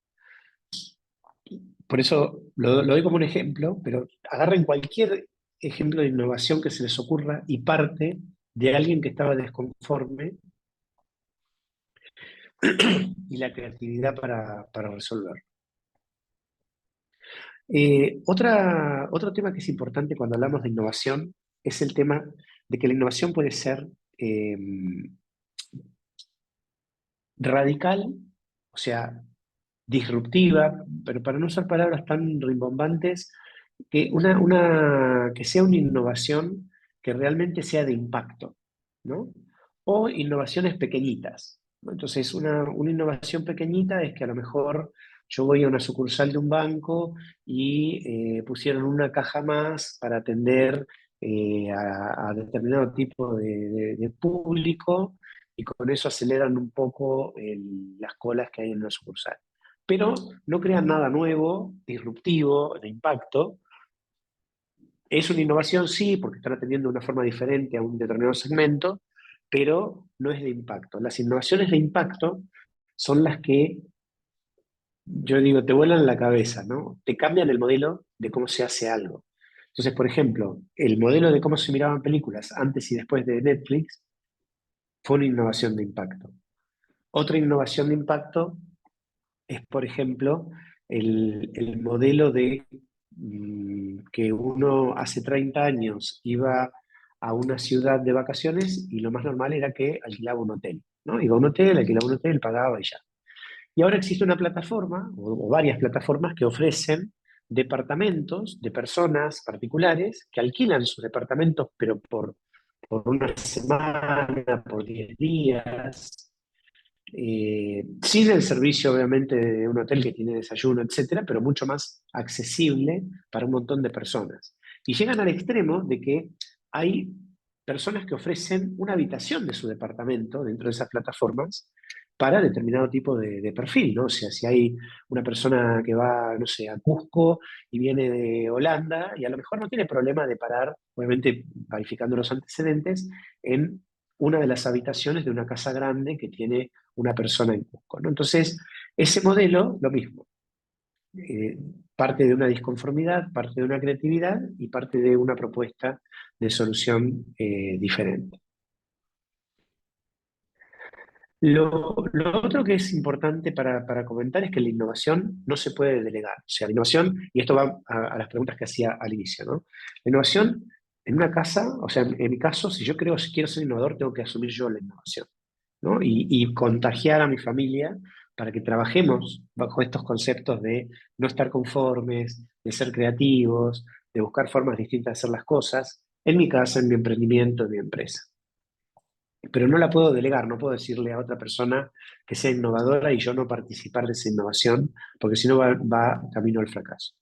Por eso lo doy como un ejemplo, pero agarren cualquier ejemplo de innovación que se les ocurra y parte de alguien que estaba desconforme y la creatividad para resolver. Otro tema que es importante cuando hablamos de innovación es el tema de que la innovación puede ser eh, radical, o sea, disruptiva, pero para no usar palabras tan rimbombantes, que sea una innovación que realmente sea de impacto, ¿no? O innovaciones pequeñitas, ¿no? Entonces, una innovación pequeñita es que a lo mejor yo voy a una sucursal de un banco y pusieron una caja más para atender a determinado tipo de público y con eso aceleran un poco las colas que hay en una sucursal. Pero no crean nada nuevo, disruptivo, de impacto. Es una innovación, sí, porque están atendiendo de una forma diferente a un determinado segmento, pero no es de impacto. Las innovaciones de impacto son las que, yo digo, te vuelan la cabeza, ¿no? Te cambian el modelo de cómo se hace algo. Entonces, por ejemplo, el modelo de cómo se miraban películas antes y después de Netflix fue una innovación de impacto. Otra innovación de impacto es, por ejemplo, el modelo de que uno hace 30 años iba a una ciudad de vacaciones y lo más normal era que alquilaba un hotel, ¿no? Iba a un hotel, alquilaba un hotel, pagaba y ya. Y ahora existe una plataforma, o varias plataformas, que ofrecen departamentos de personas particulares que alquilan sus departamentos, pero por una semana, por 10 días, sin el servicio obviamente de un hotel que tiene desayuno, etcétera, pero mucho más accesible para un montón de personas. Y llegan al extremo de que hay personas que ofrecen una habitación de su departamento dentro de esas plataformas para determinado tipo de perfil, ¿no? O sea, si hay una persona que va, no sé, a Cusco y viene de Holanda y a lo mejor no tiene problema de parar, obviamente verificando los antecedentes, en una de las habitaciones de una casa grande que tiene una persona en Cusco, ¿no? Entonces, ese modelo, lo mismo, eh, parte de una disconformidad, parte de una creatividad y parte de una propuesta de solución diferente. Lo otro que es importante para comentar es que la innovación no se puede delegar. O sea, la innovación, y esto va a las preguntas que hacía al inicio, ¿no? La innovación en una casa, o sea, en mi caso, si yo creo, si quiero ser innovador, tengo que asumir yo la innovación, ¿no? Y contagiar a mi familia para que trabajemos bajo estos conceptos de no estar conformes, de ser creativos, de buscar formas distintas de hacer las cosas, en mi casa, en mi emprendimiento, en mi empresa. Pero no la puedo delegar, no puedo decirle a otra persona que sea innovadora y yo no participar de esa innovación, porque si no va camino al fracaso.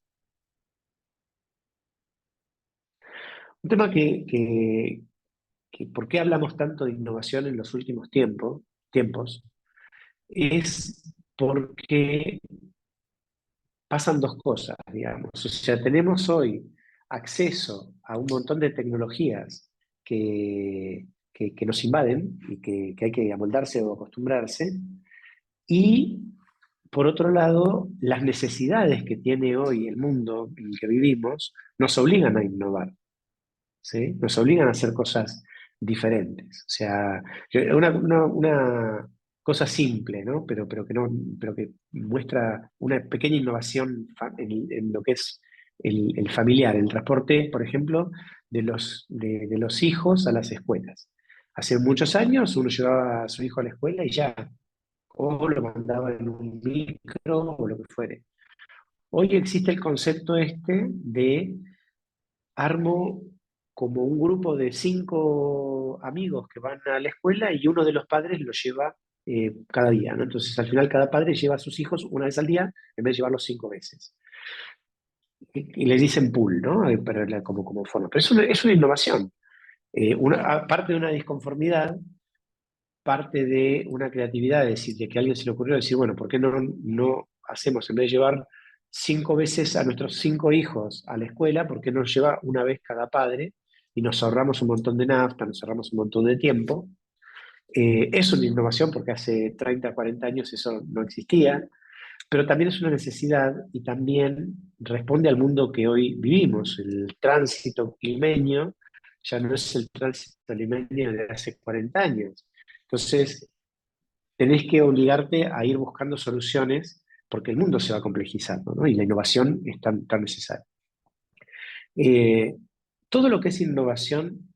Un tema que ¿por qué hablamos tanto de innovación en los últimos tiempos? Es porque pasan dos cosas, digamos. O sea, tenemos hoy acceso a un montón de tecnologías que nos invaden y que hay que amoldarse o acostumbrarse. Y por otro lado, las necesidades que tiene hoy el mundo en el que vivimos nos obligan a innovar, ¿sí? Nos obligan a hacer cosas diferentes. O sea, una cosa simple, ¿no? Pero que muestra una pequeña innovación en lo que es el familiar, el transporte, por ejemplo, de los hijos a las escuelas. Hace muchos años uno llevaba a su hijo a la escuela y ya, o lo mandaba en un micro o lo que fuere. Hoy existe el concepto este de armo como un grupo de 5 amigos que van a la escuela y uno de los padres lo lleva cada día, ¿no? Entonces al final cada padre lleva a sus hijos una vez al día en vez de llevarlos 5 veces. Y les dicen pool, ¿no? Como forma. Pero es una innovación. Parte de una disconformidad, parte de una creatividad, es decir, de que a alguien se le ocurrió decir, bueno, ¿por qué no hacemos, en vez de llevar 5 veces a nuestros 5 hijos a la escuela, ¿por qué no nos lleva una vez cada padre? Y nos ahorramos un montón de nafta, nos ahorramos un montón de tiempo. Es una innovación porque hace 30, 40 años eso no existía, pero también es una necesidad y también responde al mundo que hoy vivimos. El tránsito limeño ya no es el tránsito limeño de hace 40 años. Entonces, tenés que obligarte a ir buscando soluciones porque el mundo se va complejizando, ¿no? Y la innovación es tan necesaria. Eh, Todo lo que es innovación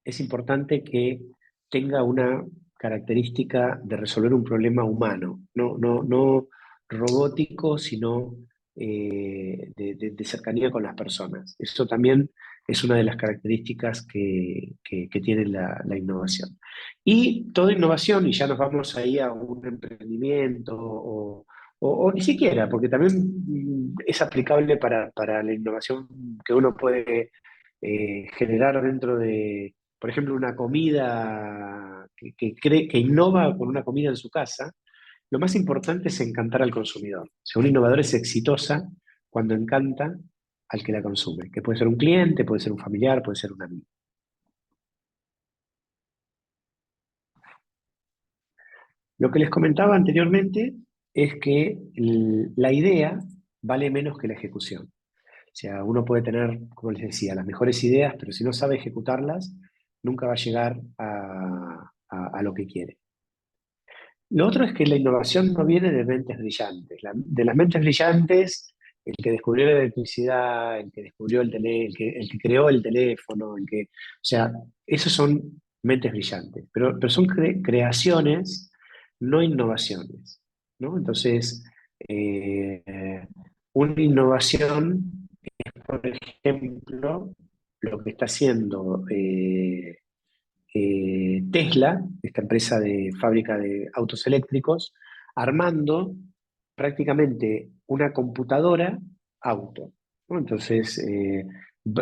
es importante que tenga una característica de resolver un problema humano, no robótico, sino de cercanía con las personas. Eso también es una de las características que tiene la innovación. Y toda innovación, y ya nos vamos ahí a un emprendimiento o ni siquiera, porque también es aplicable para la innovación que uno puede generar dentro de, por ejemplo, una comida que innova con una comida en su casa. Lo más importante es encantar al consumidor. O sea, un innovador es exitosa cuando encanta al que la consume, que puede ser un cliente, puede ser un familiar, puede ser un amigo. Lo que les comentaba anteriormente es que la idea vale menos que la ejecución. O sea, uno puede tener, como les decía, las mejores ideas, pero si no sabe ejecutarlas, nunca va a llegar a lo que quiere. Lo otro es que la innovación no viene de mentes brillantes. De las mentes brillantes el que descubrió la electricidad, el que descubrió el que creó el teléfono, o sea, esos son mentes brillantes, pero son creaciones, no innovaciones, ¿no? Entonces, eh, una innovación, por ejemplo, lo que está haciendo Tesla, esta empresa de fábrica de autos eléctricos, armando prácticamente una computadora auto, ¿no? Entonces,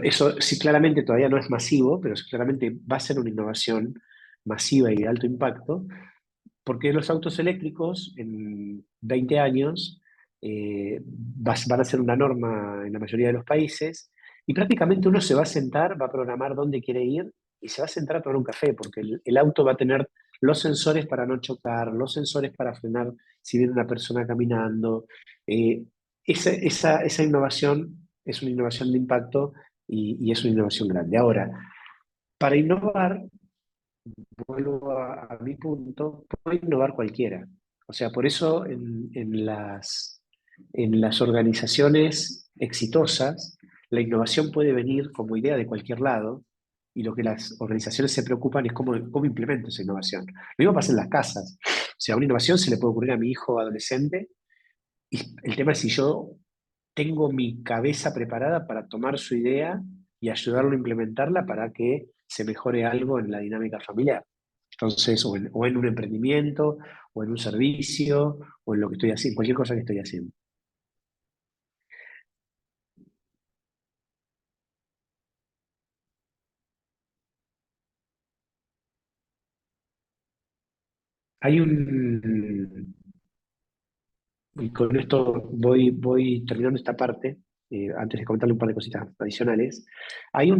eso sí claramente todavía no es masivo, pero sí claramente va a ser una innovación masiva y de alto impacto, porque los autos eléctricos en 20 años van a ser una norma en la mayoría de los países y prácticamente uno se va a sentar, va a programar dónde quiere ir y se va a sentar a tomar un café, porque el auto va a tener los sensores para no chocar, los sensores para frenar si viene una persona caminando. Eh, esa innovación es una innovación de impacto y es una innovación grande. Ahora, para innovar, vuelvo a mi punto, puede innovar cualquiera. O sea, por eso en las organizaciones exitosas, la innovación puede venir como idea de cualquier lado y lo que las organizaciones se preocupan es cómo implemento esa innovación. Lo mismo pasa en las casas. O sea, una innovación se le puede ocurrir a mi hijo adolescente y el tema es si yo tengo mi cabeza preparada para tomar su idea y ayudarlo a implementarla para que se mejore algo en la dinámica familiar. Entonces, o en un emprendimiento, o en un servicio, o en lo que estoy haciendo, cualquier cosa que estoy haciendo. Hay un, y con esto voy terminando esta parte, antes de comentarle un par de cositas adicionales. Hay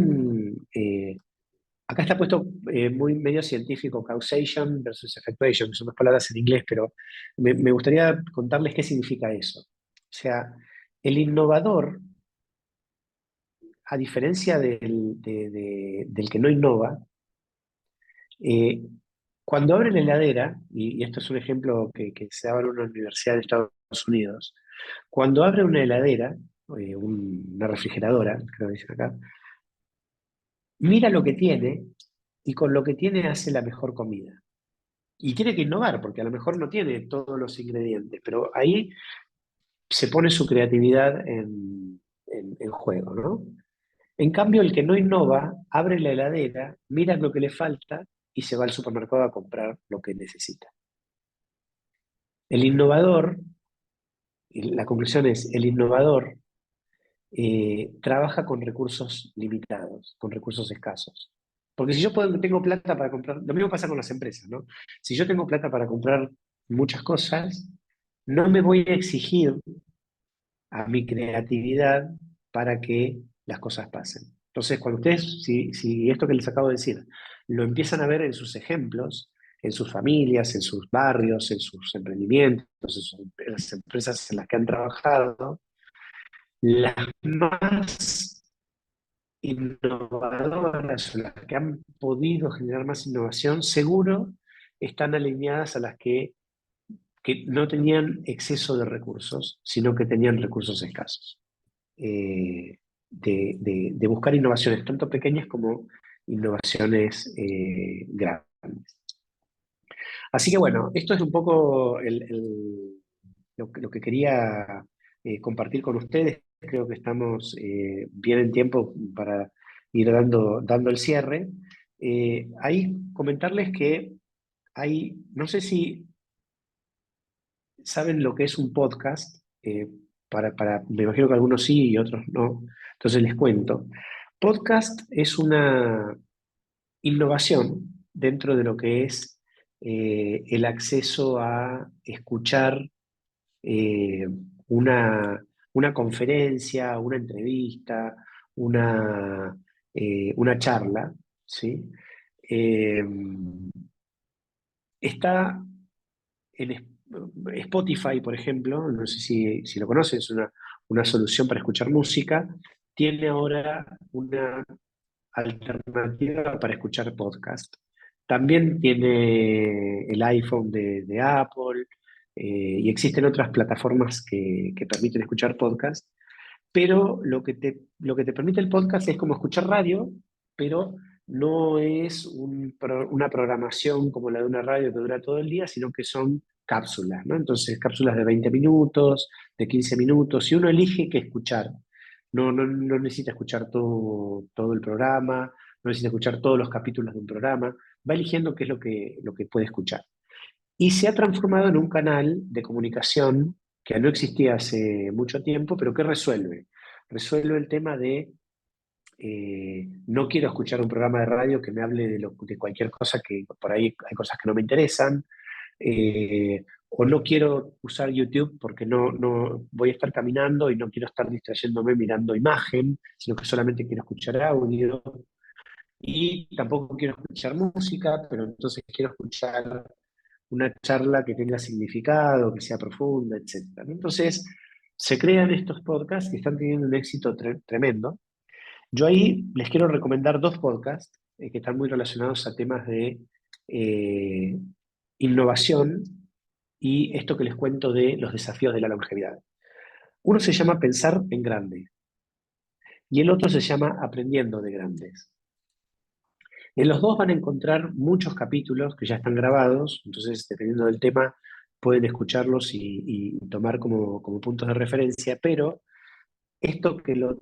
acá está puesto muy medio científico, causation versus effectuation, que son dos palabras en inglés, pero me gustaría contarles qué significa eso. O sea, el innovador, a diferencia del que no innova, eh, cuando abre la heladera, y esto es un ejemplo que se da en una universidad de Estados Unidos, cuando abre una heladera, una refrigeradora, creo que dicen acá, mira lo que tiene y con lo que tiene hace la mejor comida. Y tiene que innovar, porque a lo mejor no tiene todos los ingredientes, pero ahí se pone su creatividad en juego, ¿no? En cambio, el que no innova, abre la heladera, mira lo que le falta y se va al supermercado a comprar lo que necesita. El innovador, y la conclusión es, el innovador trabaja con recursos limitados, con recursos escasos. Porque si yo tengo plata para comprar, lo mismo pasa con las empresas, ¿no? Si yo tengo plata para comprar muchas cosas, no me voy a exigir a mi creatividad para que las cosas pasen. Entonces, cuando ustedes, si esto que les acabo de decir, lo empiezan a ver en sus ejemplos, en sus familias, en sus barrios, en sus emprendimientos, en las empresas en las que han trabajado, las más innovadoras o las que han podido generar más innovación, seguro están alineadas a las que no tenían exceso de recursos, sino que tenían recursos escasos. De buscar innovaciones, tanto pequeñas como innovaciones grandes. Así que bueno, esto es un poco lo que quería compartir con ustedes. Creo que estamos bien en tiempo para ir dando el cierre. Ahí comentarles que no sé si saben lo que es un podcast, me imagino que algunos sí y otros no, entonces les cuento. Podcast es una innovación dentro de lo que es el acceso a escuchar eh, una, una conferencia, una entrevista, una charla, ¿sí? Eh, Está en Spotify, por ejemplo, no sé si lo conoces, es una solución para escuchar música, tiene ahora una alternativa para escuchar podcast. También tiene el iPhone de Apple y existen otras plataformas que permiten escuchar podcast. pero lo que te permite el podcast es como escuchar radio, pero no es una programación como la de una radio que dura todo el día, sino que son cápsulas, ¿no? Entonces, cápsulas de 20 minutos, de 15 minutos, y uno elige qué escuchar. No necesita escuchar todo el programa, no necesita escuchar todos los capítulos de un programa, va eligiendo qué es lo que puede escuchar. Y se ha transformado en un canal de comunicación que no existía hace mucho tiempo, pero que resuelve. Resuelve el tema de no quiero escuchar un programa de radio que me hable de cualquier cosa, que por ahí hay cosas que no me interesan, o no quiero usar YouTube porque no voy a estar caminando y no quiero estar distrayéndome mirando imagen, sino que solamente quiero escuchar audio. Y tampoco quiero escuchar música, pero entonces quiero escuchar una charla que tenga significado, que sea profunda, etc. Entonces, se crean estos podcasts que están teniendo un éxito tremendo. Yo ahí les quiero recomendar dos podcasts que están muy relacionados a temas de eh, innovación y esto que les cuento de los desafíos de la longevidad. Uno se llama Pensar en Grande y el otro se llama Aprendiendo de Grandes. En los dos van a encontrar muchos capítulos que ya están grabados, entonces dependiendo del tema pueden escucharlos y tomar como puntos de referencia, pero esto que lo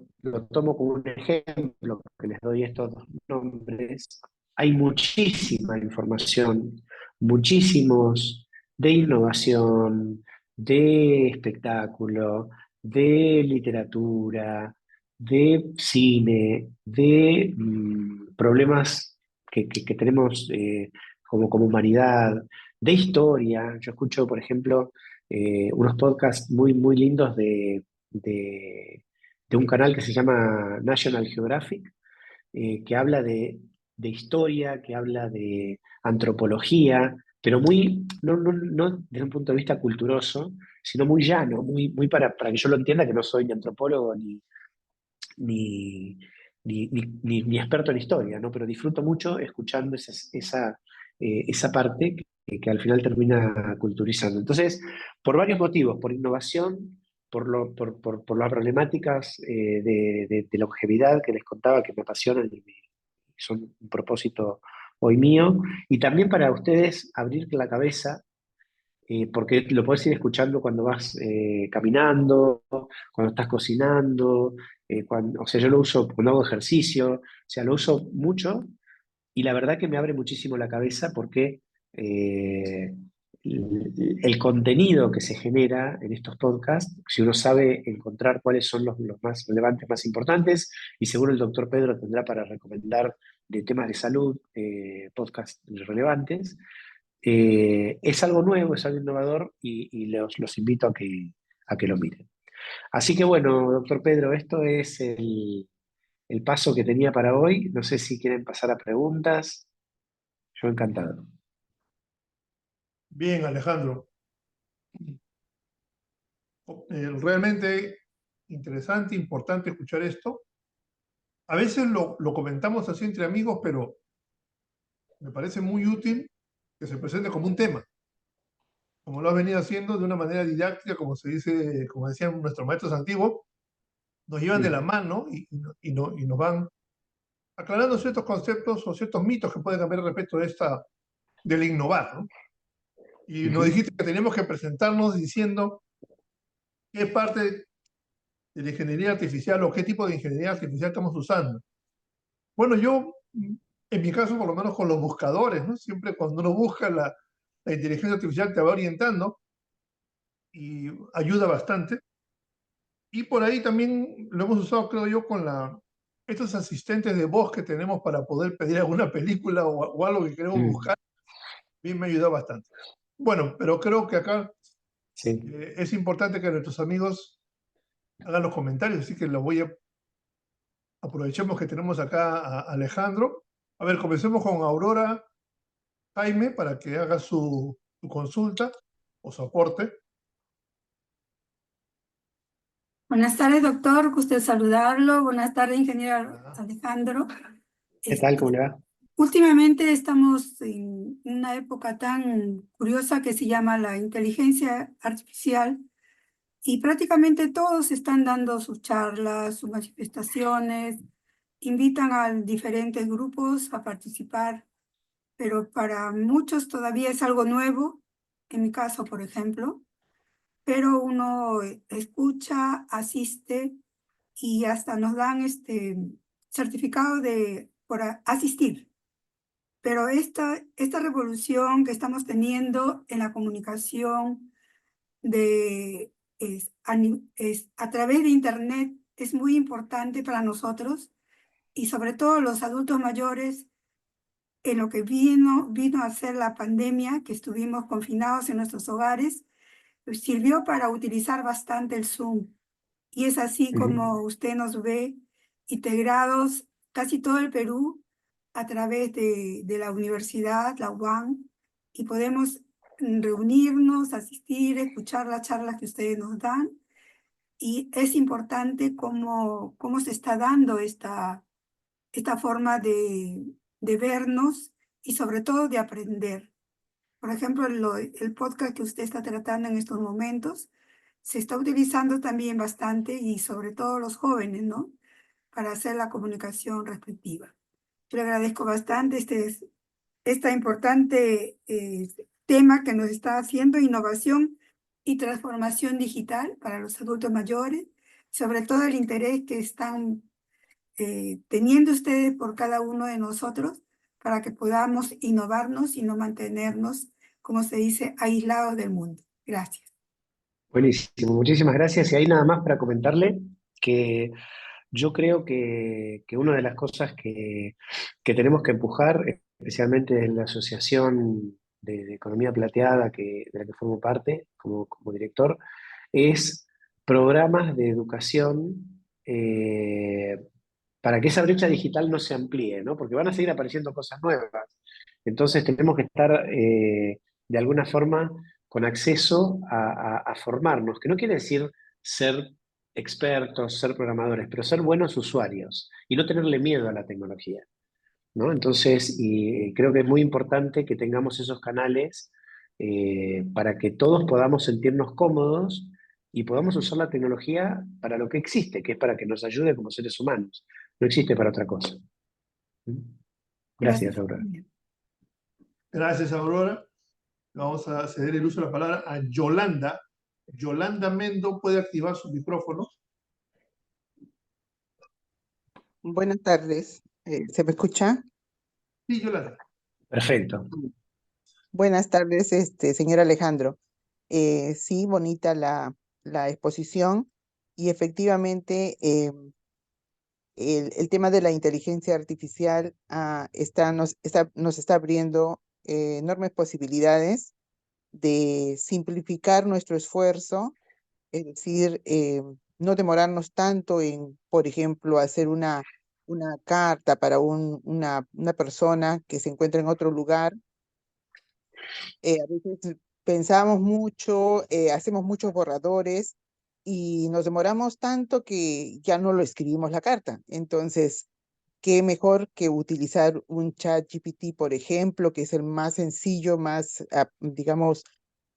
tomo como un ejemplo, que les doy estos dos nombres, hay muchísima información, muchísimos de innovación, de espectáculo, de literatura, de cine, de problemas que tenemos como humanidad, de historia. Yo escucho, por ejemplo, unos podcasts muy lindos de un canal que se llama National Geographic, que habla de historia, que habla de antropología, pero no desde un punto de vista culturoso, sino muy llano, muy para que yo lo entienda, que no soy ni antropólogo ni, ni experto en historia, ¿no? Pero disfruto mucho escuchando esa parte que al final termina culturizando. Entonces, por varios motivos, por innovación, por las problemáticas de longevidad que les contaba, que me apasionan y son un propósito hoy mío, y también para ustedes abrir la cabeza porque lo puedes ir escuchando cuando vas caminando, cuando estás cocinando, o sea, yo lo uso cuando hago ejercicio, o sea, lo uso mucho y la verdad que me abre muchísimo la cabeza porque eh, el contenido que se genera en estos podcasts, si uno sabe encontrar cuáles son los más relevantes, más importantes, y seguro el doctor Pedro tendrá para recomendar de temas de salud, podcasts relevantes, es algo nuevo, es algo innovador y los invito a que lo miren. Así que bueno, doctor Pedro, esto es el paso que tenía para hoy. No sé si quieren pasar a preguntas. Yo encantado. Bien, Alejandro. Realmente interesante, importante escuchar esto. A veces lo comentamos así entre amigos, pero me parece muy útil que se presente como un tema, como lo has venido haciendo de una manera didáctica, como se dice, como decían nuestros maestros antiguos, nos llevan de la Mm, mano y nos van aclarando ciertos conceptos o ciertos mitos que pueden haber respecto de del innovar, ¿no? Y nos ujú, dijiste que teníamos que presentarnos diciendo qué parte de la ingeniería artificial o qué tipo de ingeniería artificial estamos usando. Bueno, yo, en mi caso, por lo menos con los buscadores, ¿no? Siempre cuando uno busca la inteligencia artificial te va orientando y ayuda bastante. Y por ahí también lo hemos usado, creo yo, con estos asistentes de voz que tenemos para poder pedir alguna película o algo que queremos mm, buscar. Y me ayuda bastante. Bueno, pero creo que acá sí. es importante que nuestros amigos hagan los comentarios, así que aprovechemos que tenemos acá a Alejandro. A ver, comencemos con Aurora Jaime para que haga su consulta o su aporte. Buenas tardes, doctor. Gusto en saludarlo. Buenas tardes, ingeniero Ah, Alejandro. ¿Qué tal? ¿Cómo Este, le va? últimamente estamos en una época tan curiosa que se llama la inteligencia artificial y prácticamente todos están dando sus charlas, sus manifestaciones, invitan a diferentes grupos a participar, pero para muchos todavía es algo nuevo, en mi caso, por ejemplo, pero uno escucha, asiste y hasta nos dan este certificado por asistir. Pero esta revolución que estamos teniendo en la comunicación es a través de Internet es muy importante para nosotros y sobre todo los adultos mayores en lo que vino a ser la pandemia, que estuvimos confinados en nuestros hogares, sirvió para utilizar bastante el Zoom. Y es así como usted nos ve integrados casi todo el Perú a través de la universidad, la UAM, y podemos reunirnos, asistir, escuchar las charlas que ustedes nos dan. Y es importante cómo se está dando esta forma de vernos y sobre todo de aprender. Por ejemplo, el podcast que usted está tratando en estos momentos se está utilizando también bastante y sobre todo los jóvenes, ¿no? Para hacer la comunicación respectiva. Yo le agradezco bastante esta importante tema que nos está haciendo innovación y transformación digital para los adultos mayores, sobre todo el interés que están teniendo ustedes por cada uno de nosotros para que podamos innovarnos y no mantenernos, como se dice, aislados del mundo. Gracias. Buenísimo, muchísimas gracias. Y ahí nada más para comentarle que yo creo que una de las cosas que tenemos que empujar, especialmente desde la Asociación de Economía Plateada, de la que formo parte como director, es programas de educación para que esa brecha digital no se amplíe, ¿no? Porque van a seguir apareciendo cosas nuevas. Entonces tenemos que estar de alguna forma con acceso a formarnos, que no quiere decir ser expertos, ser programadores, pero ser buenos usuarios y no tenerle miedo a la tecnología, ¿no? Entonces, y creo que es muy importante que tengamos esos canales para que todos podamos sentirnos cómodos y podamos usar la tecnología para lo que existe, que es para que nos ayude como seres humanos. No existe para otra cosa. Gracias, Gracias. Aurora. Gracias, Aurora. Vamos a ceder el uso de la palabra a Yolanda. Yolanda Mendo puede activar su micrófono. Buenas tardes. ¿Se me escucha? Sí, Yolanda. Perfecto. Buenas tardes, señor Alejandro. Sí, bonita la exposición y efectivamente el tema de la inteligencia artificial nos está abriendo enormes posibilidades de simplificar nuestro esfuerzo, es decir, no demorarnos tanto en, por ejemplo, hacer una carta para una persona que se encuentra en otro lugar. A veces pensamos mucho, hacemos muchos borradores y nos demoramos tanto que ya no lo escribimos la carta. Entonces, qué mejor que utilizar un chat GPT, por ejemplo, que es el más sencillo, más, digamos,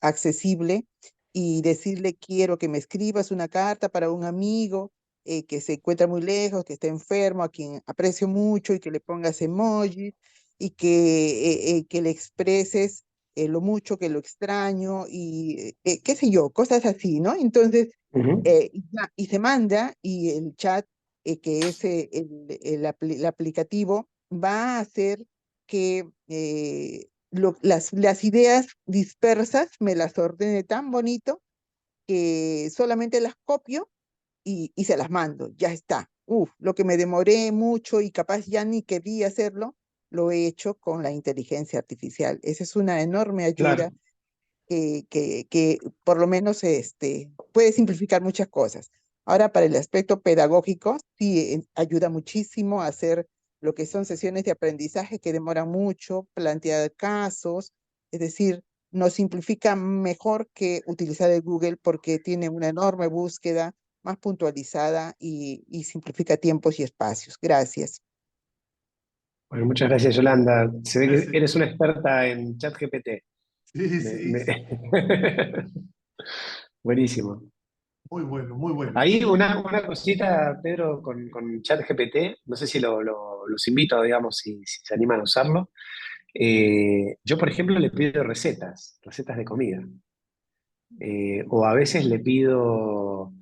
accesible, y decirle, quiero que me escribas una carta para un amigo que se encuentra muy lejos, que está enfermo, a quien aprecio mucho, y que le pongas emojis, y que le expreses lo mucho que lo extraño, y qué sé yo, cosas así, ¿no? Entonces, y se manda, y el chat que es el aplicativo, va a hacer que las ideas dispersas me las ordene tan bonito que solamente las copio y se las mando, ya está. Uf, lo que me demoré mucho y capaz ya ni quería hacerlo, lo he hecho con la inteligencia artificial. Esa es una enorme ayuda Claro. que por lo menos puede simplificar muchas cosas. Ahora, para el aspecto pedagógico, sí ayuda muchísimo a hacer lo que son sesiones de aprendizaje que demoran mucho, plantear casos, es decir, nos simplifica mejor que utilizar el Google porque tiene una enorme búsqueda más puntualizada y simplifica tiempos y espacios. Gracias. Bueno, muchas gracias, Yolanda. Se ve Gracias. que eres una experta en ChatGPT. Sí, Me- sí, me- sí. Buenísimo. Muy bueno, muy bueno. Ahí una cosita, Pedro, con ChatGPT, no sé si los invito, digamos, si se animan a usarlo. Yo, por ejemplo, le pido recetas de comida. O a veces le pido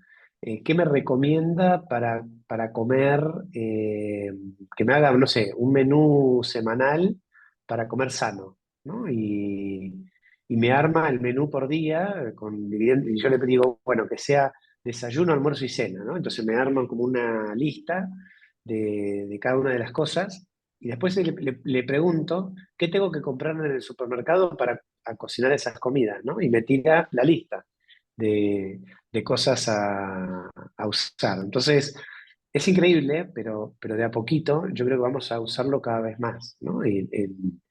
qué me recomienda para comer, que me haga, no sé, un menú semanal para comer sano, ¿no? Y me arma el menú por día, y yo le digo, bueno, que sea desayuno, almuerzo y cena, ¿no? Entonces me arman como una lista de cada una de las cosas. Y después le pregunto qué tengo que comprar en el supermercado para a cocinar esas comidas, ¿no? Y me tira la lista de, de cosas a usar. Entonces, es increíble, pero de a poquito yo creo que vamos a usarlo cada vez más, ¿no? En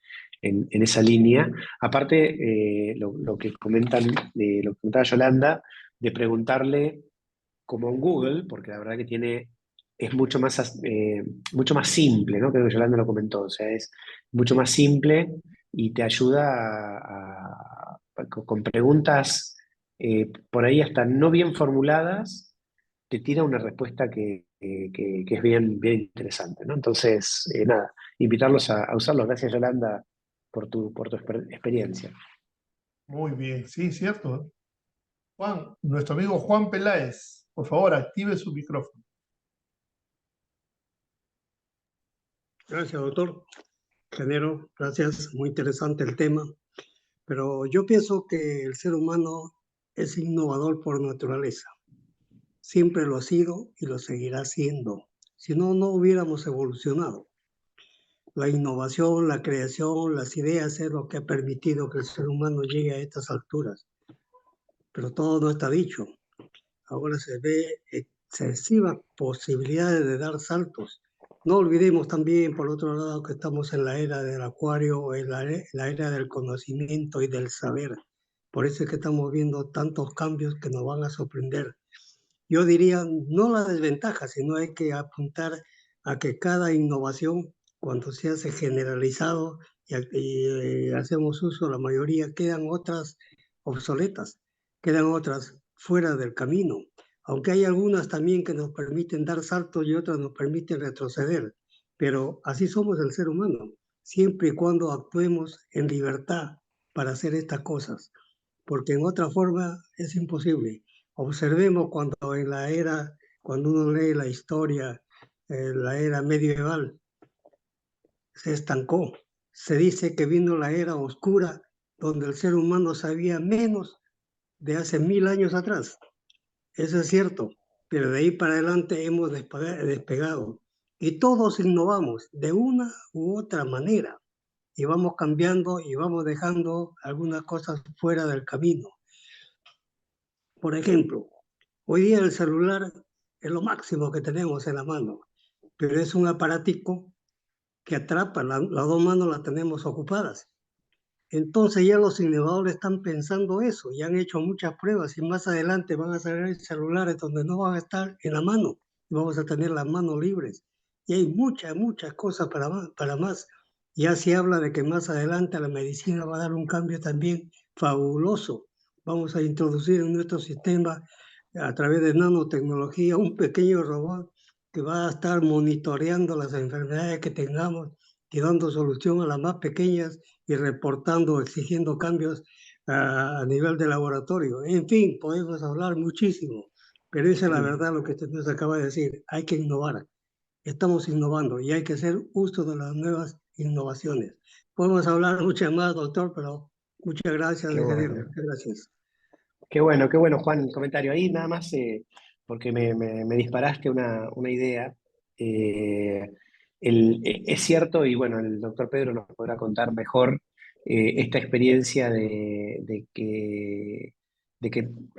esa línea. Aparte, lo que comentan, lo que comentaba Yolanda, de preguntarle como en Google, porque la verdad que es mucho más simple, ¿no? Creo que Yolanda lo comentó, o sea, es mucho más simple y te ayuda con preguntas por ahí hasta no bien formuladas, te tira una respuesta que es bien interesante, ¿no? Entonces, nada, invitarlos a usarlos. Gracias, Yolanda, por tu experiencia. Muy bien, sí, cierto. Juan, nuestro amigo Juan Peláez, por favor, active su micrófono. Gracias, doctor. Ingeniero, gracias. Muy interesante el tema. Pero yo pienso que el ser humano es innovador por naturaleza. Siempre lo ha sido y lo seguirá siendo. Si no, no hubiéramos evolucionado. La innovación, la creación, las ideas es lo que ha permitido que el ser humano llegue a estas alturas. Pero todo no está dicho. Ahora se ve excesivas posibilidades de dar saltos. No olvidemos también, por otro lado, que estamos en la era del acuario, en la era del conocimiento y del saber. Por eso es que estamos viendo tantos cambios que nos van a sorprender. Yo diría, no la desventaja, sino hay que apuntar a que cada innovación, cuando se hace generalizado y hacemos uso, la mayoría quedan otras obsoletas, quedan otras fuera del camino. Aunque hay algunas también que nos permiten dar saltos y otras nos permiten retroceder. Pero así somos el ser humano, siempre y cuando actuemos en libertad para hacer estas cosas, porque en otra forma es imposible. Observemos cuando uno lee la historia, la era medieval, se estancó. Se dice que vino la era oscura, donde el ser humano sabía menos de hace 1000 años atrás. Eso es cierto, pero de ahí para adelante hemos despegado y todos innovamos de una u otra manera y vamos cambiando y vamos dejando algunas cosas fuera del camino. Por ejemplo, hoy día el celular es lo máximo que tenemos en la mano, pero es un aparatico que atrapa, las dos manos las tenemos ocupadas. Entonces ya los innovadores están pensando eso, ya han hecho muchas pruebas y más adelante van a salir celulares donde no van a estar en la mano y vamos a tener las manos libres. Y hay muchas cosas para más. Ya se habla de que más adelante la medicina va a dar un cambio también fabuloso. Vamos a introducir en nuestro sistema a través de nanotecnología un pequeño robot que va a estar monitoreando las enfermedades que tengamos y dando solución a las más pequeñas y reportando, exigiendo cambios a nivel de laboratorio. En fin, podemos hablar muchísimo, pero esa es la verdad lo que usted nos acaba de decir. Hay que innovar. Estamos innovando y hay que hacer uso de las nuevas innovaciones. Podemos hablar mucho más, doctor, pero muchas gracias, Qué ingeniero. bueno. Muchas gracias. Qué bueno, Juan, el comentario. Ahí nada más, porque me disparaste una idea. Eh, es cierto, y bueno, el doctor Pedro nos podrá contar mejor esta experiencia de que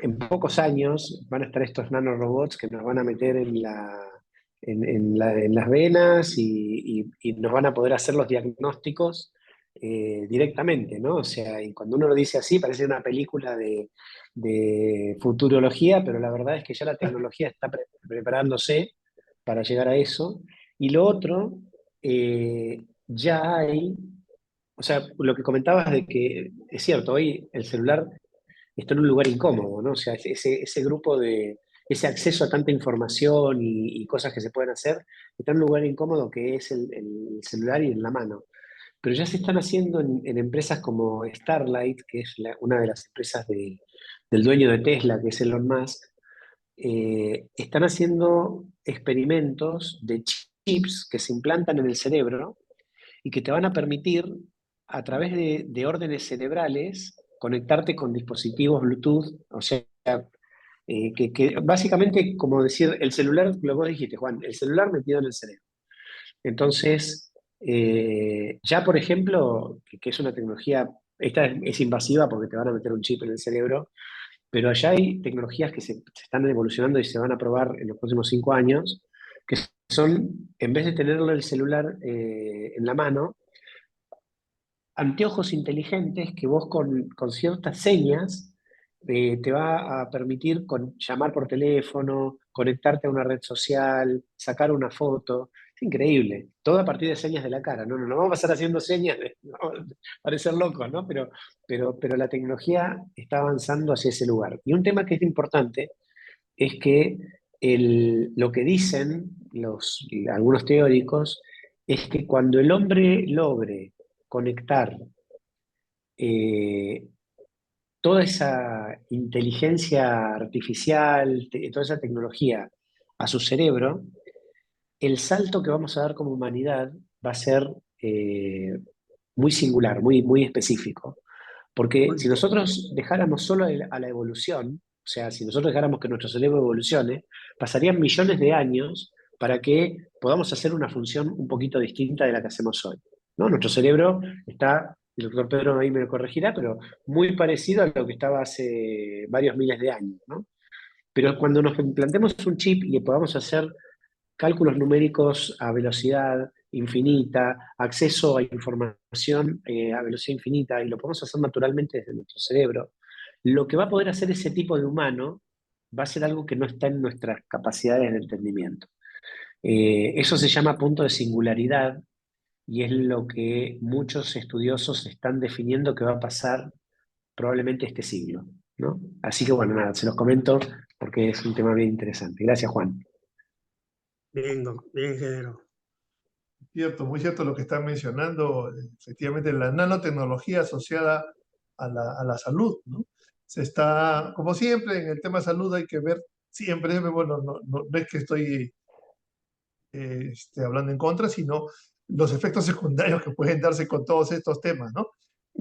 en pocos años van a estar estos nanorobots que nos van a meter en las venas y nos van a poder hacer los diagnósticos directamente, ¿no? O sea, y cuando uno lo dice así, parece una película de futurología, pero la verdad es que ya la tecnología está preparándose para llegar a eso. Y lo otro, ya hay, o sea, lo que comentabas de que es cierto, hoy el celular está en un lugar incómodo, ¿no? O sea, ese grupo ese acceso a tanta información y cosas que se pueden hacer, está en un lugar incómodo que es el celular y en la mano. Pero ya se están haciendo en empresas como Starlight, que es una de las empresas del dueño de Tesla, que es Elon Musk. Están haciendo experimentos de chips que se implantan en el cerebro y que te van a permitir, a través de órdenes cerebrales, conectarte con dispositivos Bluetooth, o sea, que básicamente, como decir, el celular, lo que vos dijiste, Juan, el celular metido en el cerebro. Entonces, ya por ejemplo, que es una tecnología, esta es invasiva porque te van a meter un chip en el cerebro, pero allá hay tecnologías que se están evolucionando y se van a probar en los próximos 5 años, que son, en vez de tenerle el celular en la mano, anteojos inteligentes que vos con ciertas señas te va a permitir llamar por teléfono, conectarte a una red social, sacar una foto. Es increíble. Todo a partir de señas de la cara. No vamos a estar haciendo señas, no, parecer locos, ¿no? Pero la tecnología está avanzando hacia ese lugar. Y un tema que es importante es que lo que dicen algunos teóricos es que cuando el hombre logre conectar eh, toda esa inteligencia artificial, toda esa tecnología a su cerebro, el salto que vamos a dar como humanidad va a ser muy singular, muy específico. Porque si nosotros dejáramos solo a la evolución, o sea, si nosotros dejáramos que nuestro cerebro evolucione, pasarían millones de años para que podamos hacer una función un poquito distinta de la que hacemos hoy, ¿no? Nuestro cerebro está, el doctor Pedro ahí me lo corregirá, pero muy parecido a lo que estaba hace varios miles de años, ¿no? Pero cuando nos implantemos un chip y podamos hacer cálculos numéricos a velocidad infinita, acceso a información a velocidad infinita, y lo podemos hacer naturalmente desde nuestro cerebro, lo que va a poder hacer ese tipo de humano va a ser algo que no está en nuestras capacidades de entendimiento. Eso se llama punto de singularidad y es lo que muchos estudiosos están definiendo que va a pasar probablemente este siglo, ¿no? Así que bueno, nada, se los comento porque es un tema bien interesante. Gracias, Juan. Bien, bien, ingeniero. Cierto, muy cierto lo que están mencionando. Efectivamente, la nanotecnología asociada a la salud, ¿no? Se está, como siempre, en el tema de salud hay que ver siempre, bueno, no es que estoy hablando en contra, sino los efectos secundarios que pueden darse con todos estos temas, ¿no?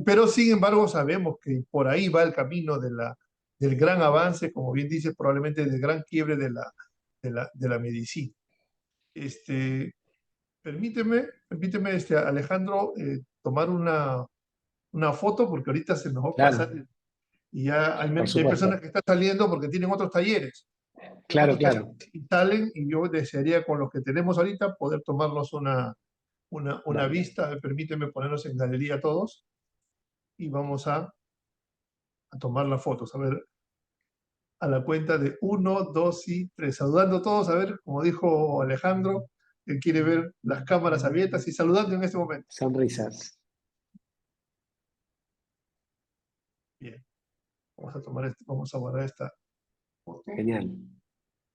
Pero sin embargo sabemos que por ahí va el camino del gran avance, como bien dice, probablemente del gran quiebre de la medicina. Permíteme Alejandro, tomar una foto porque ahorita se nos va a Claro, pasar y ya hay por personas supuesto. que están saliendo porque tienen otros talleres. Claro, claro. Y salen y yo desearía con los que tenemos ahorita poder tomarnos una Dale. vista. Permíteme ponernos en galería todos y vamos a tomar las fotos. A ver, a la cuenta de 1, 2 y 3. Saludando a todos, a ver, como dijo Alejandro, él quiere ver las cámaras abiertas y saludando en este momento. Sonrisas. Bien, vamos a guardar esta foto. Genial.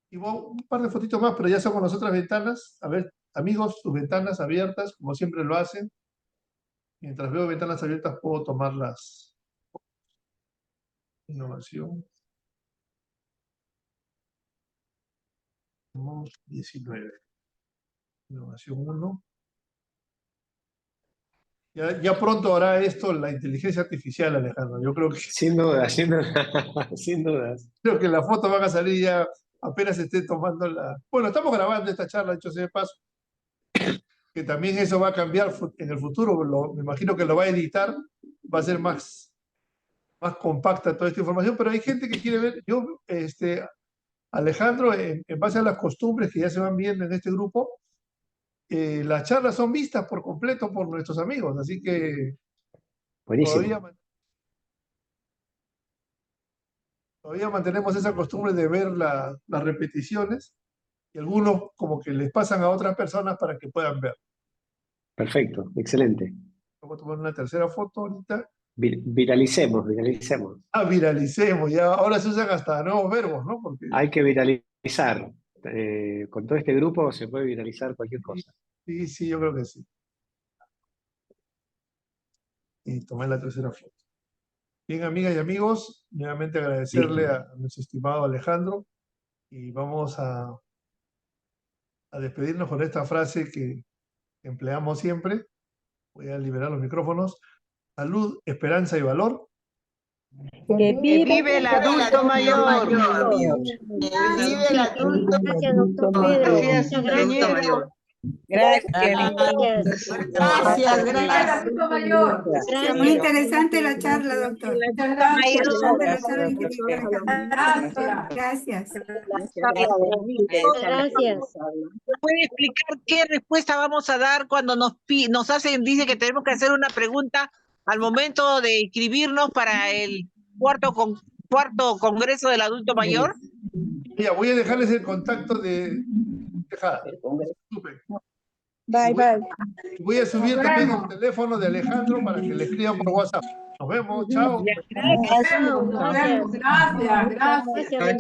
Y un par de fotitos más, pero ya son con las otras ventanas. A ver, amigos, sus ventanas abiertas, como siempre lo hacen. Mientras veo ventanas abiertas, puedo tomarlas. Innovación. 19. Innovación 1. Ya pronto hará esto la inteligencia artificial, Alejandro. Yo Sin duda, sin duda, sin dudas. creo que las fotos van a salir ya apenas esté tomando la... Bueno, estamos grabando esta charla, hecho sea de paso, que también eso va a cambiar en el futuro. Me imagino que lo va a editar, va a ser más compacta toda esta información, pero hay gente que quiere ver, Alejandro, en base a las costumbres que ya se van viendo en este grupo, las charlas son vistas por completo por nuestros amigos, así que todavía, Buenísimo. todavía mantenemos esa costumbre de ver las repeticiones y algunos como que les pasan a otras personas para que puedan ver. Perfecto, excelente. Vamos a tomar una tercera foto ahorita. Viralicemos, viralicemos. Ah, viralicemos, ya ahora se usan hasta nuevos verbos, ¿no? Porque Hay que viralizar. Con todo este grupo se puede viralizar cualquier cosa. sí, sí, yo creo que sí. Y tomé la tercera foto. Bien, amigas y amigos, nuevamente agradecerle Listo. a nuestro estimado Alejandro y vamos a despedirnos con esta frase que empleamos siempre. Voy a liberar los micrófonos. Salud, esperanza y valor. Que vive el adulto mayor. vive el adulto Gracias, doctor Pedro. Gracias, ingeniero. Gracias. Gracias. Gracias. Muy interesante la charla, doctor. Gracias. Gracias. ¿Puede explicar qué respuesta vamos a dar cuando nos hacen, dice que tenemos que hacer una pregunta al momento de inscribirnos para el cuarto Congreso del Adulto Mayor? Ya, voy a dejarles el contacto de Tejada. Disculpen. Bye, bye. Voy a subir también el teléfono de Alejandro para que le escriban por WhatsApp. Nos vemos, chao. Gracias. Gracias. Gracias.